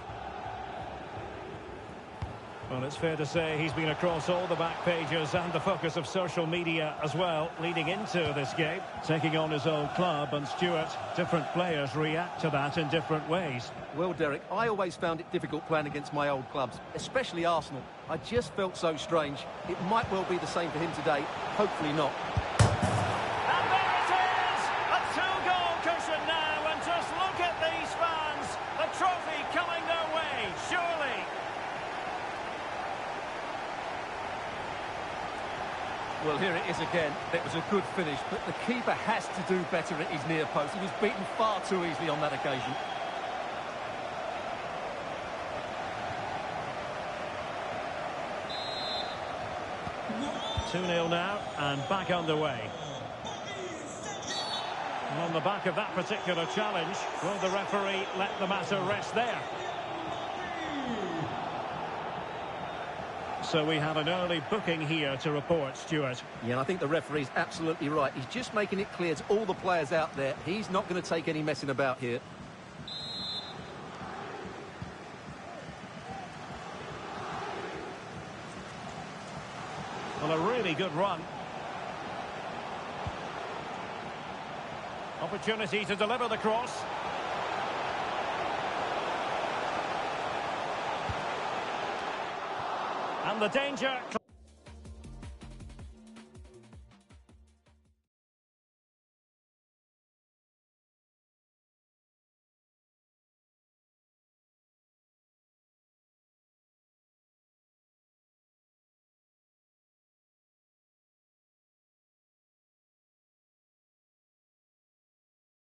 Well, it's fair to say he's been across all the back pages and the focus of social media as well, leading into this game. Taking on his old club, and Stuart, different players react to that in different ways. Well, Derek, I always found it difficult playing against my old clubs, especially Arsenal. I just felt so strange. It might well be the same for him today. Hopefully not. And there it is! A 2-goal cushion now, and just look at these fans! The trophy coming their way, surely! Well, here it is again. It was a good finish, but the keeper has to do better at his near post. He was beaten far too easily on that occasion. (2-0) now, and back underway. And on the back of that particular challenge, will the referee let the matter rest there? So we have an early booking here to report, Stuart. Yeah, and I think the referee's absolutely right. He's just making it clear to all the players out there, he's not going to take any messing about here. Well, a really good run. Opportunity to deliver the cross. And the danger...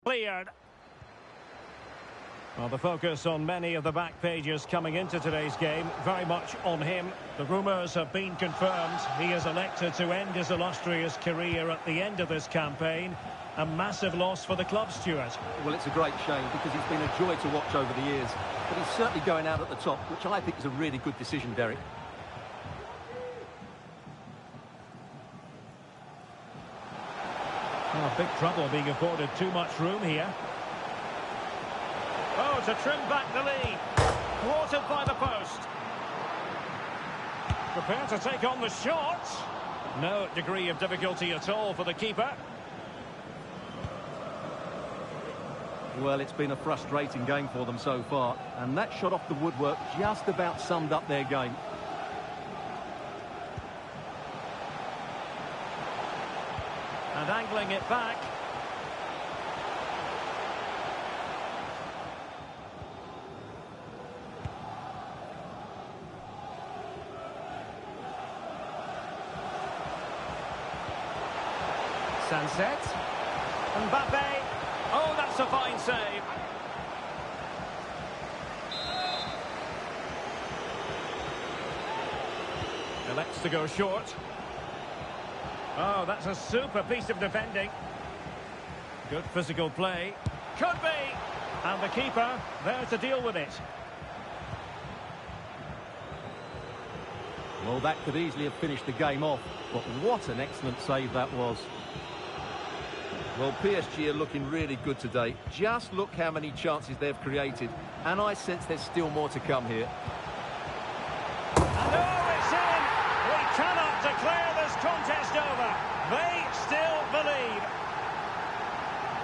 cleared. Well, the focus on many of the back pages coming into today's game, very much on him. The rumours have been confirmed. He has elected to end his illustrious career at the end of this campaign. A massive loss for the club, Stuart. Well, it's a great shame because he's been a joy to watch over the years. But he's certainly going out at the top, which I think is a really good decision, Derek. Oh, big trouble being afforded too much room here. Oh, to trim back the lead. Thwarted by the post. Prepared to take on the shot. No degree of difficulty at all for the keeper. Well, it's been a frustrating game for them so far. And that shot off the woodwork just about summed up their game. And angling it back. Sunset. Mbappe. Oh, that's a fine save. Elects to go short. Oh, that's a super piece of defending. Good physical play. Could be. And the keeper there to deal with it. Well, that could easily have finished the game off, but what an excellent save that was. Well, PSG are looking really good today. Just look how many chances they've created, and I sense there's still more to come here. And oh, it's in! We cannot declare this contest over. They still believe.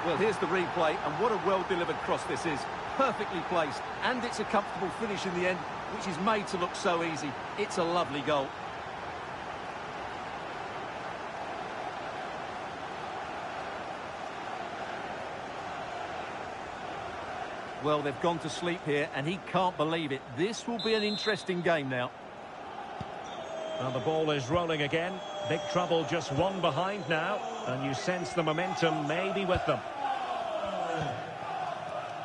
Well, here's the replay, and what a well-delivered cross this is. Perfectly placed, and it's a comfortable finish in the end, which is made to look so easy. It's a lovely goal. Well, they've gone to sleep here, and he can't believe it. This will be an interesting game now. Well, the ball is rolling again. Big trouble, just one behind now, and you sense the momentum may be with them.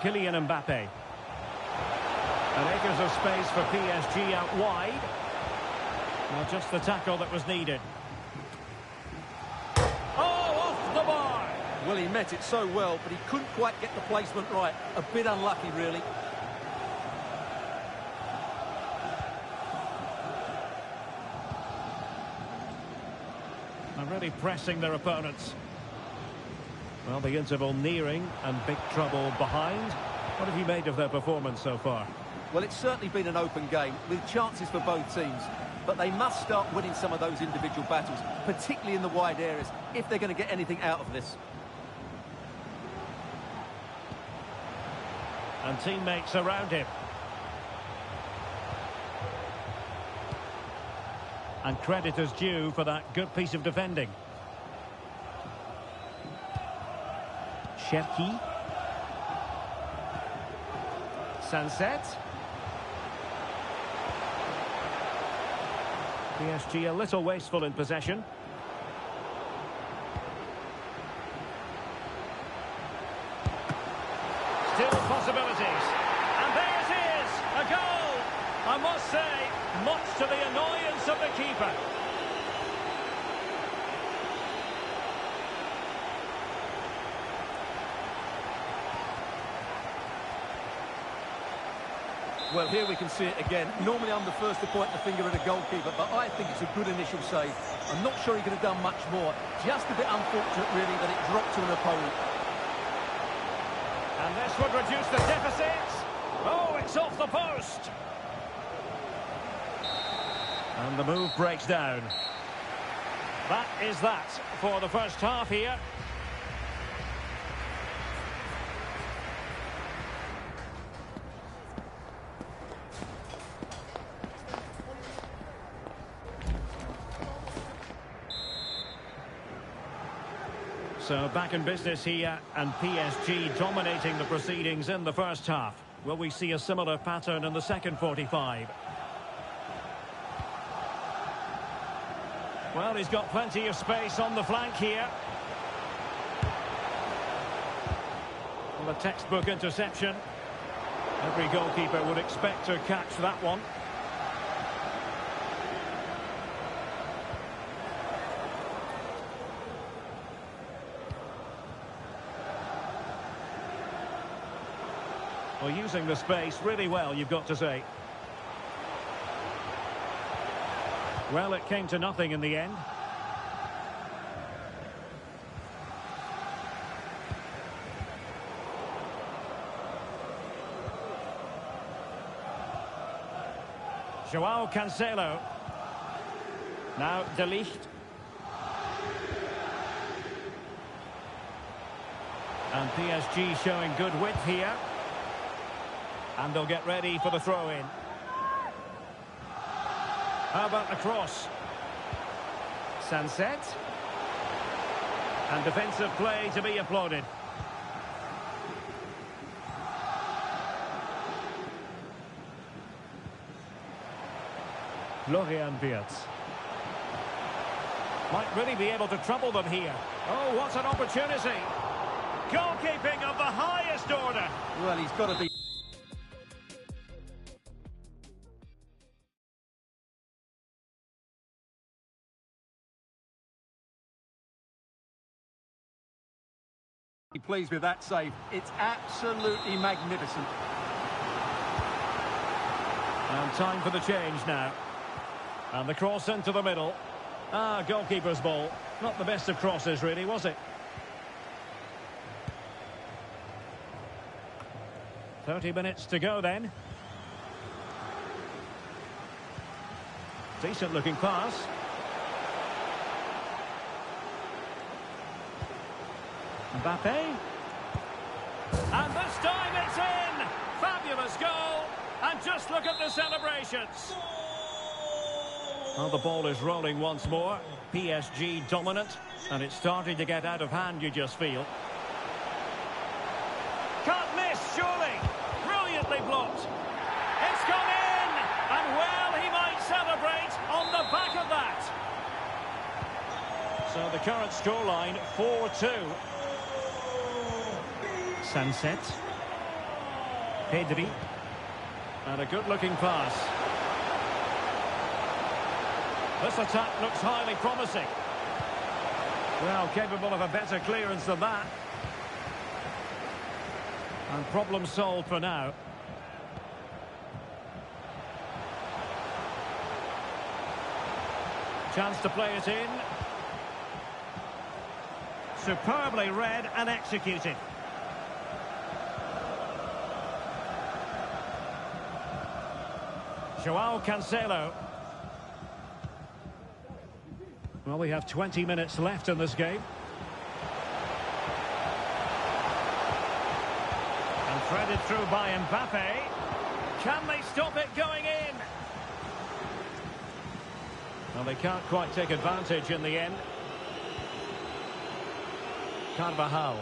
Kylian Mbappe. And acres of space for PSG out wide. Now just the tackle that was needed. Oh, off the bar! Well, he met it so well, but he couldn't quite get the placement right. A bit unlucky, really. And really pressing their opponents. Well, the interval nearing and big trouble behind. What have you made of their performance so far? Well, it's certainly been an open game with chances for both teams. But they must start winning some of those individual battles, particularly in the wide areas, if they're going to get anything out of this. And teammates around him. And credit is due for that good piece of defending. Cherki. Sunset. PSG a little wasteful in possession. Still possibilities. And there it is! A goal! I must say, much to the annoyance of the keeper. Well, here we can see it again. Normally I'm the first to point the finger at a goalkeeper, but I think it's a good initial save. I'm not sure he could have done much more. Just a bit unfortunate, really, that it dropped to an opponent. And this would reduce the deficit. Oh, it's off the post. And the move breaks down. That is that for the first half here. So back in business here, and PSG dominating the proceedings in the first half. Will we see a similar pattern in the second 45? Well, he's got plenty of space on the flank here. Well, a textbook interception. Every goalkeeper would expect to catch that one. Well, using the space really well, you've got to say. Well, it came to nothing in the end. Joao Cancelo. Now De Ligt. And PSG showing good width here. And they'll get ready for the throw-in. How about the cross? Sunset. And defensive play to be applauded. Florian Wirtz. Might really be able to trouble them here. Oh, what an opportunity. Goalkeeping of the highest order. Well, he's got to be... pleased with that save. It's absolutely magnificent. And time for the change now. And the cross into the middle. Ah, goalkeeper's ball. Not the best of crosses, really, was it? 30 minutes to go then. Decent looking pass. Mbappe. And this time it's in! Fabulous goal! And just look at the celebrations. Well, the ball is rolling once more. PSG dominant. And it's starting to get out of hand, you just feel. Can't miss, surely. Brilliantly blocked. It's gone in! And well, he might celebrate on the back of that. So the current scoreline, 4-2. Sunset. Pedri. And a good-looking pass. This attack looks highly promising. Well, capable of a better clearance than that. And problem solved for now. Chance to play it in. Superbly read and executed. João Cancelo. Well, we have 20 minutes left in this game. And threaded through by Mbappe. Can they stop it going in? Well, they can't quite take advantage in the end. Carvajal.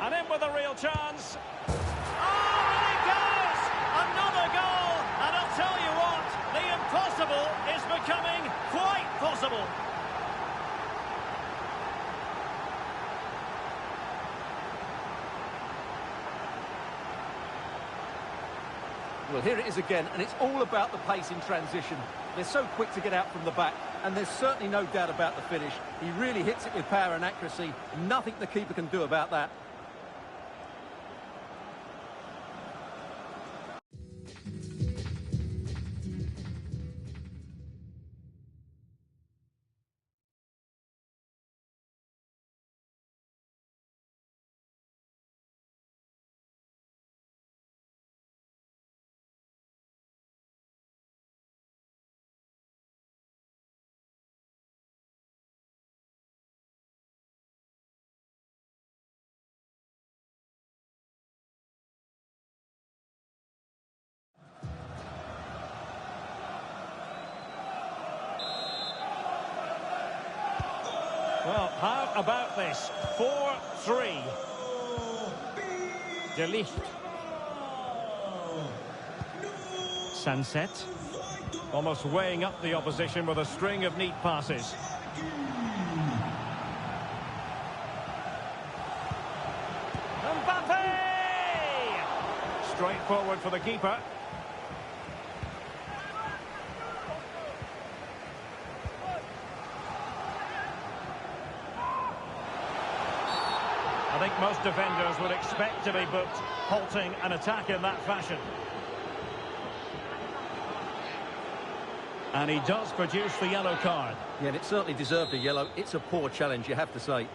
And in with a real chance. Another goal, and I'll tell you what, the impossible is becoming quite possible. Well, here it is again, and it's all about the pace in transition. They're so quick to get out from the back, and there's certainly no doubt about the finish. He really hits it with power and accuracy. Nothing the keeper can do about that. Well, how about this? 4-3. De Ligt. Sunset. Almost weighing up the opposition with a string of neat passes. Mbappe! Straight forward for the keeper. I think most defenders would expect to be booked, halting an attack in that fashion. And he does produce the yellow card. Yeah, and it certainly deserved a yellow. It's a poor challenge, you have to say.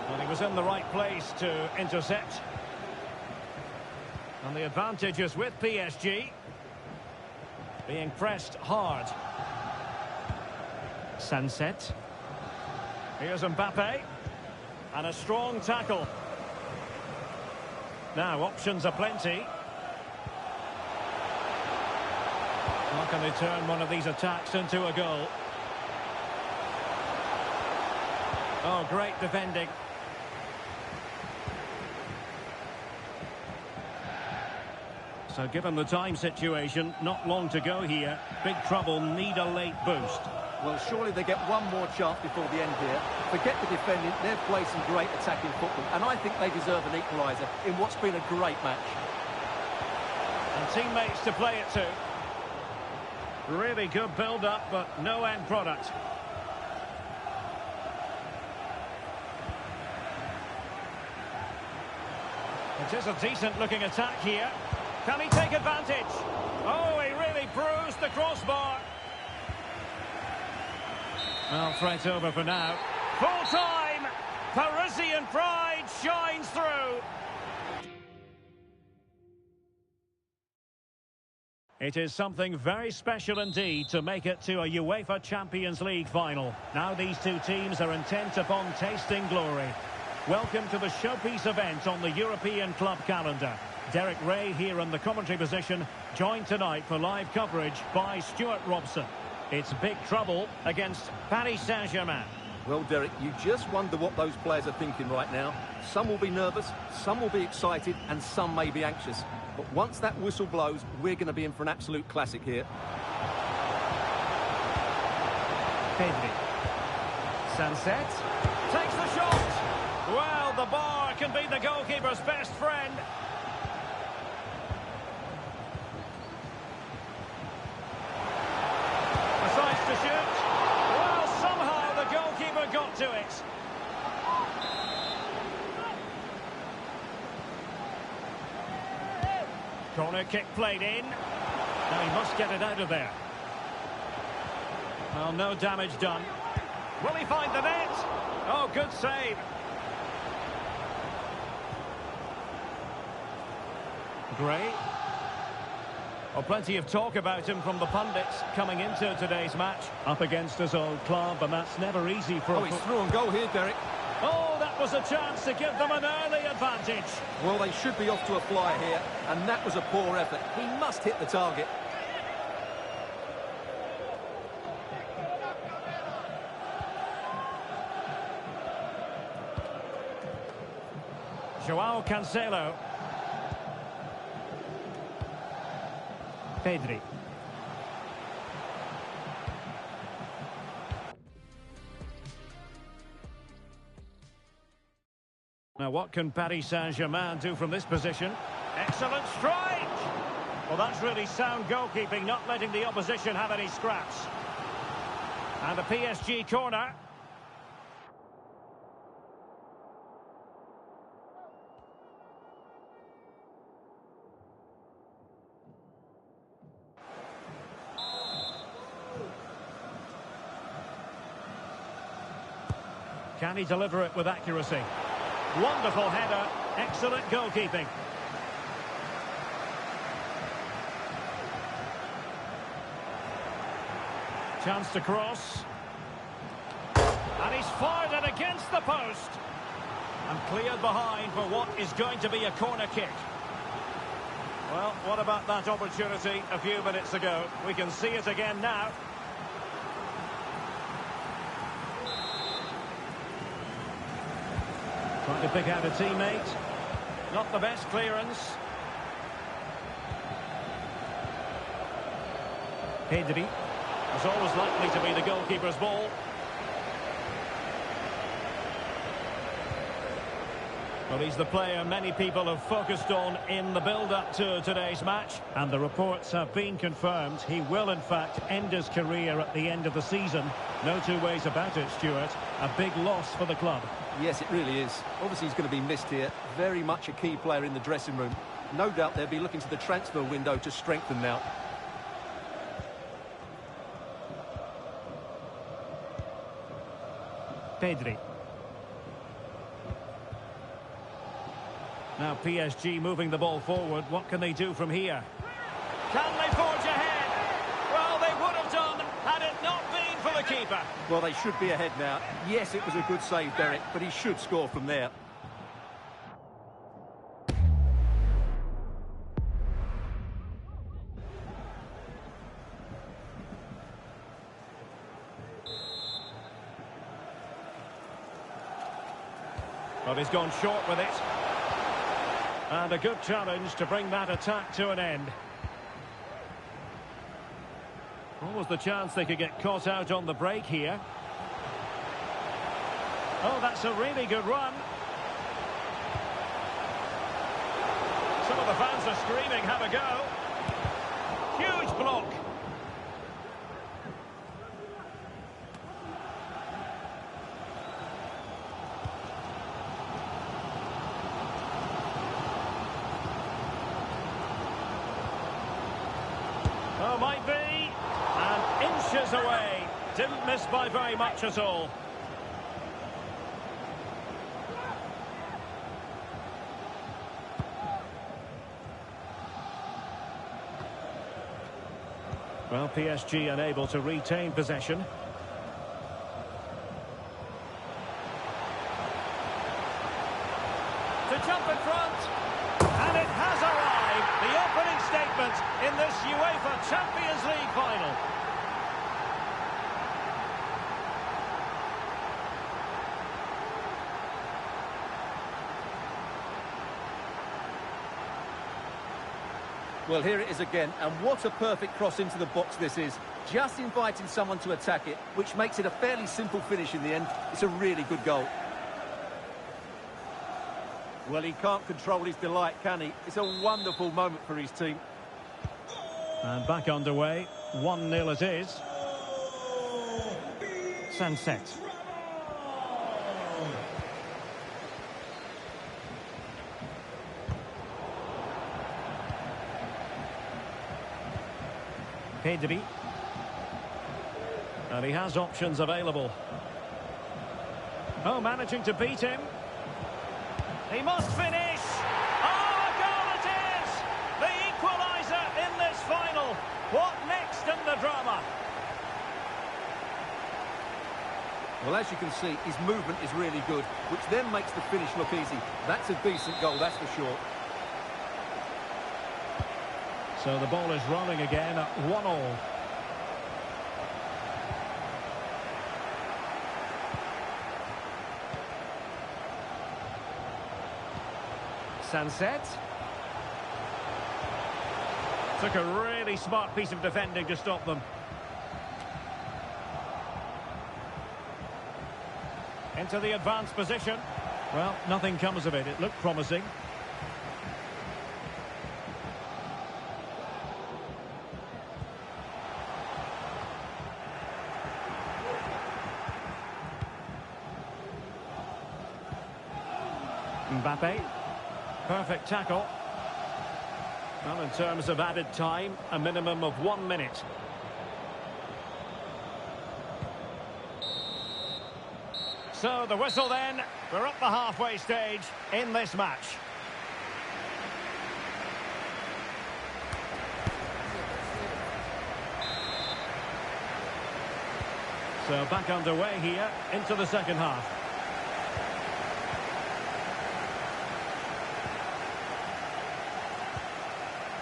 Well, he was in the right place to intercept. And the advantage is with PSG. Being pressed hard. Sunset. Here's Mbappe. And a strong tackle. Now, options are plenty. How can they turn one of these attacks into a goal? Oh, great defending. So given the time situation, not long to go here. Big trouble, need a late boost. Well, surely they get one more chance before the end here. Forget the defending, they've played some great attacking football, and I think they deserve an equaliser in what's been a great match. And teammates to play it to. Really good build-up, but no end product. It is a decent-looking attack here. Can he take advantage? Oh, he really bruised the crossbar. Well, threat over for now. Full time! Parisian pride shines through. It is something very special indeed to make it to a UEFA Champions League final. Now these two teams are intent upon tasting glory. Welcome to the showpiece event on the European club calendar. Derek Ray here in the commentary position, joined tonight for live coverage by Stuart Robson. It's big trouble against Paris Saint-Germain. Well, Derek, you just wonder what those players are thinking right now. Some will be nervous, some will be excited, and some may be anxious. But once that whistle blows, we're going to be in for an absolute classic here. Pedri. Sunset. Takes the shot. Well, the bar can be the goalkeeper's best friend. Decides to shoot. Well, somehow the goalkeeper got to it. Corner kick played in. Now he must get it out of there. Well, no damage done. Will he find the net? Oh, good save. Gray. Well, plenty of talk about him from the pundits coming into today's match. Up against his old club, and that's never easy for... Oh, he's through and goal here, Derek. Oh, that was a chance to give them an early advantage. Well, they should be off to a flyer here, and that was a poor effort. He must hit the target. Joao Cancelo. Pedri. Now what can Paris Saint-Germain do from this position? Excellent strike! Well, that's really sound goalkeeping, not letting the opposition have any scraps. And a PSG corner. Can he deliver it with accuracy? Wonderful header, excellent goalkeeping. Chance to cross. And he's fired it against the post. And cleared behind for what is going to be a corner kick. Well, what about that opportunity a few minutes ago? We can see it again now. Trying to pick out a teammate. Not the best clearance. Pedri. It's always likely to be the goalkeeper's ball. Well, he's the player many people have focused on in the build-up to today's match. And the reports have been confirmed. He will, in fact, end his career at the end of the season. No two ways about it, Stuart. A big loss for the club. Yes, it really is. Obviously, he's going to be missed here. Very much a key player in the dressing room. No doubt they'll be looking to the transfer window to strengthen now. Pedri. Now PSG moving the ball forward. What can they do from here? Can they forge ahead? Well, they would have done had it not been for the keeper. Well, they should be ahead now. Yes, it was a good save, Derek, but he should score from there. But he's gone short with it. And a good challenge to bring that attack to an end. What was the chance they could get caught out on the break here? Oh, that's a really good run. Some of the fans are screaming, have a go. Huge block. Oh, might be. And inches away. Didn't miss by very much at all. Well, PSG unable to retain possession. To jump in front. And it has arrived. The opening statement in this UEFA Champions League final. Well, here it is again, and what a perfect cross into the box this is. Just inviting someone to attack it, which makes it a fairly simple finish in the end. It's a really good goal. Well, he can't control his delight, can he? It's a wonderful moment for his team. And back underway, 1-0 it is. Sunset. Pedri. And he has options available. Oh, managing to beat him. He must finish. Oh, a goal it is! The equaliser in this final. What next in the drama? Well, as you can see, his movement is really good, which then makes the finish look easy. That's a decent goal, that's for sure. So the ball is rolling again at 1-1. Sunset. Took a really smart piece of defending to stop them. Into the advanced position. Well, nothing comes of it. It looked promising. Mbappe. Perfect tackle. Well, in terms of added time, a minimum of 1 minute. So the whistle then. We're up the halfway stage in this match. So back underway here into the second half.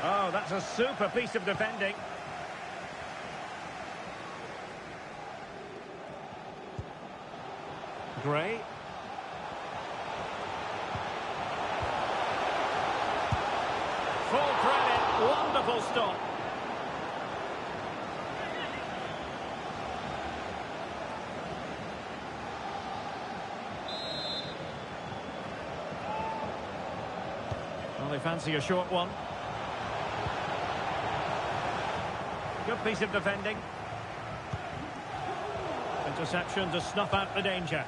Oh, that's a super piece of defending. Gray. Full credit. Wonderful stop. Well, they fancy a short one. Good piece of defending. Interception to snuff out the danger.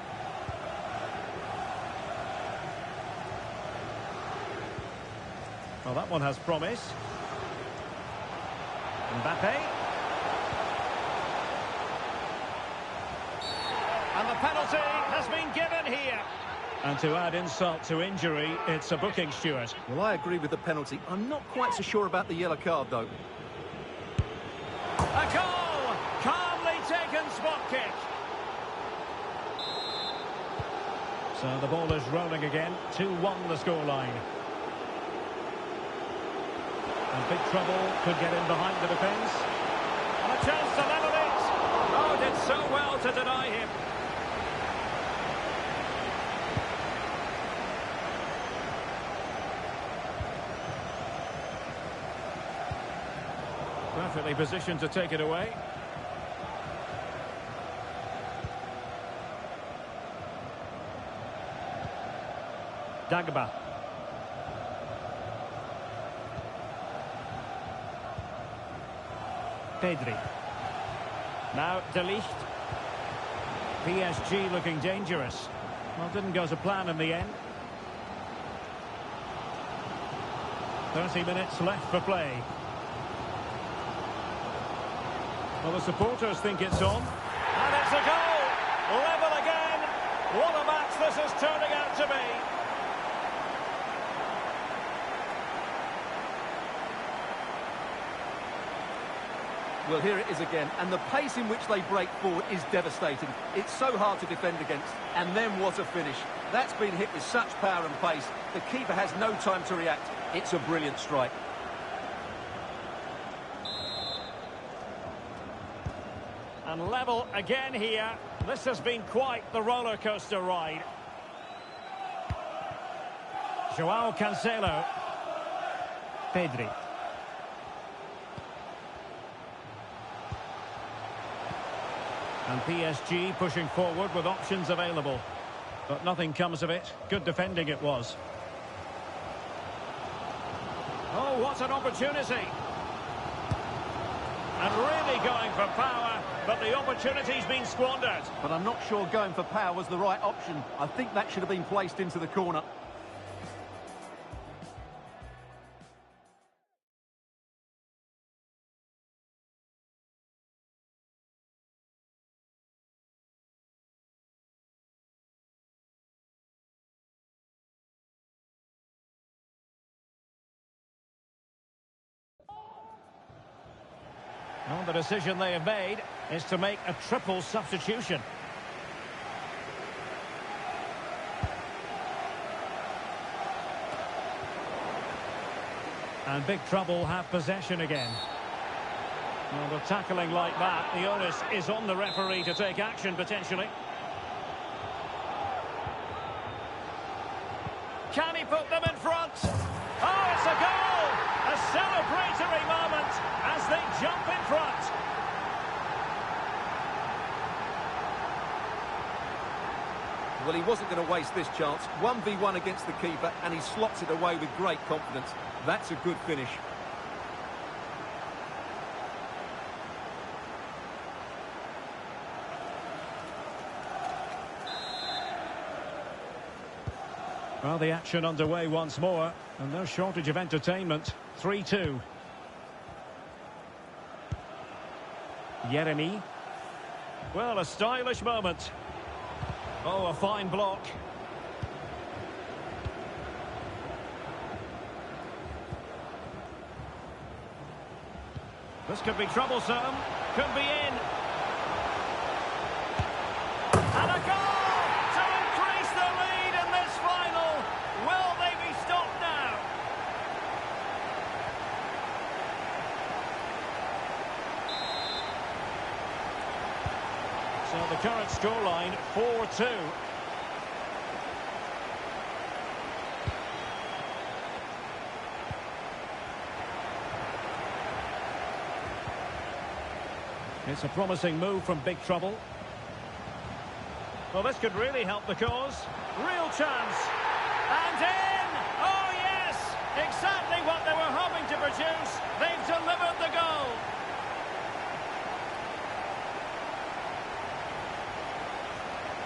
Well, that one has promise. Mbappe. And the penalty has been given here. And to add insult to injury, it's a booking, Stuart. Well, I agree with the penalty. I'm not quite so sure about the yellow card, though. A goal! Calmly taken spot kick. So the ball is rolling again. 2-1 the scoreline. And big trouble, could get in behind the defence. And a chance to level it. Oh, did so well to deny him. Perfectly positioned to take it away. Dagba. Pedri. Now De Ligt. PSG looking dangerous. Well, didn't go to plan in the end. 30 minutes left for play. Well, the supporters think it's on. And it's a goal! Level again! What a match this is turning out to be! Well, here it is again, and the pace in which they break forward is devastating. It's so hard to defend against, and then what a finish. That's been hit with such power and pace. The keeper has no time to react. It's a brilliant strike. And level again here. This has been quite the roller coaster ride. Joao Cancelo. Pedri. And PSG pushing forward with options available. But nothing comes of it. Good defending it was. Oh, what an opportunity. And really going for power, but the opportunity's been squandered. But I'm not sure going for power was the right option. I think that should have been placed into the corner. Well, the decision they have made is to make a triple substitution. And big trouble have possession again. Well, with tackling like that, the onus is on the referee to take action potentially. Can he put them in front? Oh, it's a goal! A celebratory moment as they jump in front. Well, he wasn't going to waste this chance. 1v1 against the keeper, and he slots it away with great confidence. That's a good finish. Well, the action underway once more, and no shortage of entertainment. 3-2. Yeremy. Well, a stylish moment. Oh, a fine block. This could be troublesome. Could be in. And a goal to increase the lead in this final. Will they be stopped now? So the current scoreline, 4-2. It's a promising move from big trouble. Well, this could really help the cause. Real chance. And in! Oh, yes! Exactly what they were hoping to produce. They've delivered the goal.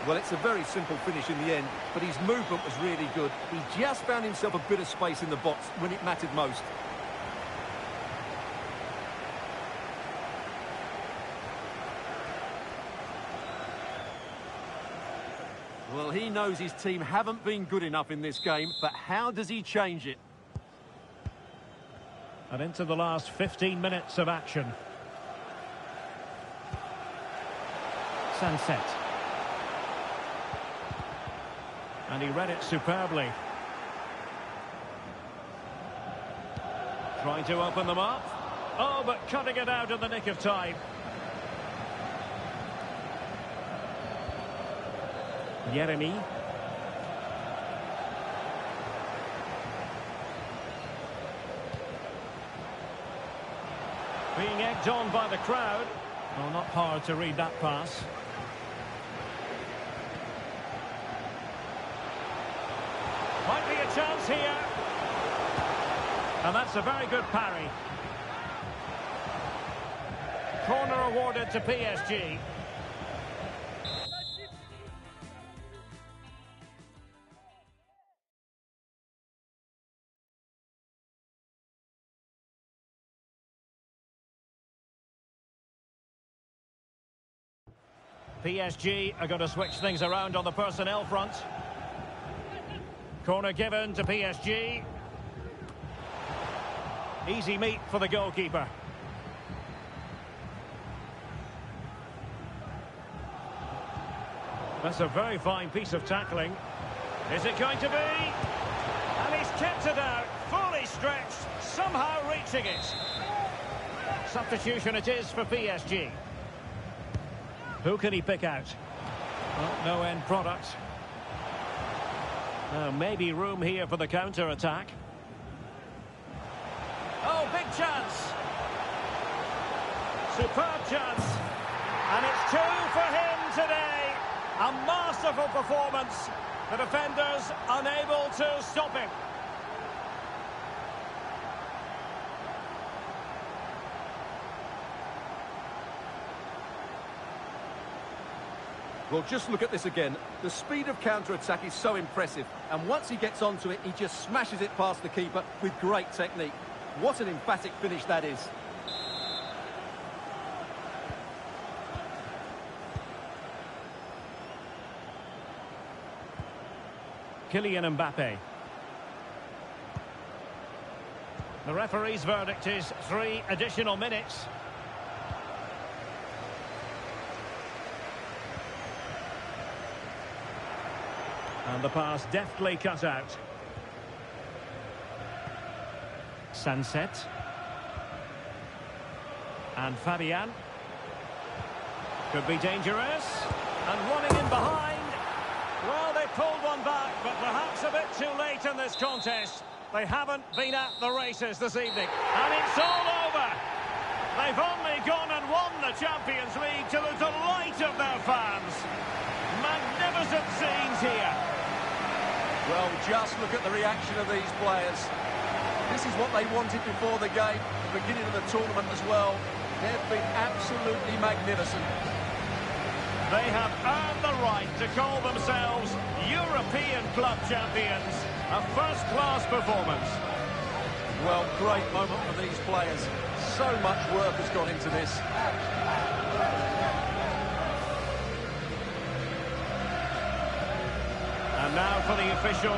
Well, it's a very simple finish in the end, but his movement was really good. He just found himself a bit of space in the box when it mattered most. Well, he knows his team haven't been good enough in this game, but how does he change it? And into the last 15 minutes of action. Sunset. And he read it superbly. Trying to open them up. Oh, but cutting it out in the nick of time. Yeremy. Being egged on by the crowd. Well, not hard to read that pass. Might be a chance here. And that's a very good parry. Corner awarded to PSG. PSG are going to switch things around on the personnel front. Corner given to PSG. Easy meet for the goalkeeper. That's a very fine piece of tackling. Is it going to be? And he's kept it out, fully stretched, somehow reaching it. Substitution it is for PSG. Who can he pick out? Well, no end product. Maybe room here for the counter-attack. Oh, big chance. Superb chance. And it's 2 for him today. A masterful performance. The defenders unable to stop him. Well, just look at this again. The speed of counter-attack is so impressive. And once he gets onto it, he just smashes it past the keeper with great technique. What an emphatic finish that is. Kylian Mbappe. The referee's verdict is 3 additional minutes. And the pass deftly cut out. Sunset. And Fabian. Could be dangerous. And running in behind. Well, they pulled one back, but perhaps a bit too late in this contest. They haven't been at the races this evening. And it's all over. They've only gone and won the Champions League to the delight of their fans. Magnificent scenes here. Well, just look at the reaction of these players. This is what they wanted before the game, the beginning of the tournament as well. They've been absolutely magnificent. They have earned the right to call themselves European club champions. A first-class performance. Well, great moment for these players. So much work has gone into this. And now for the official.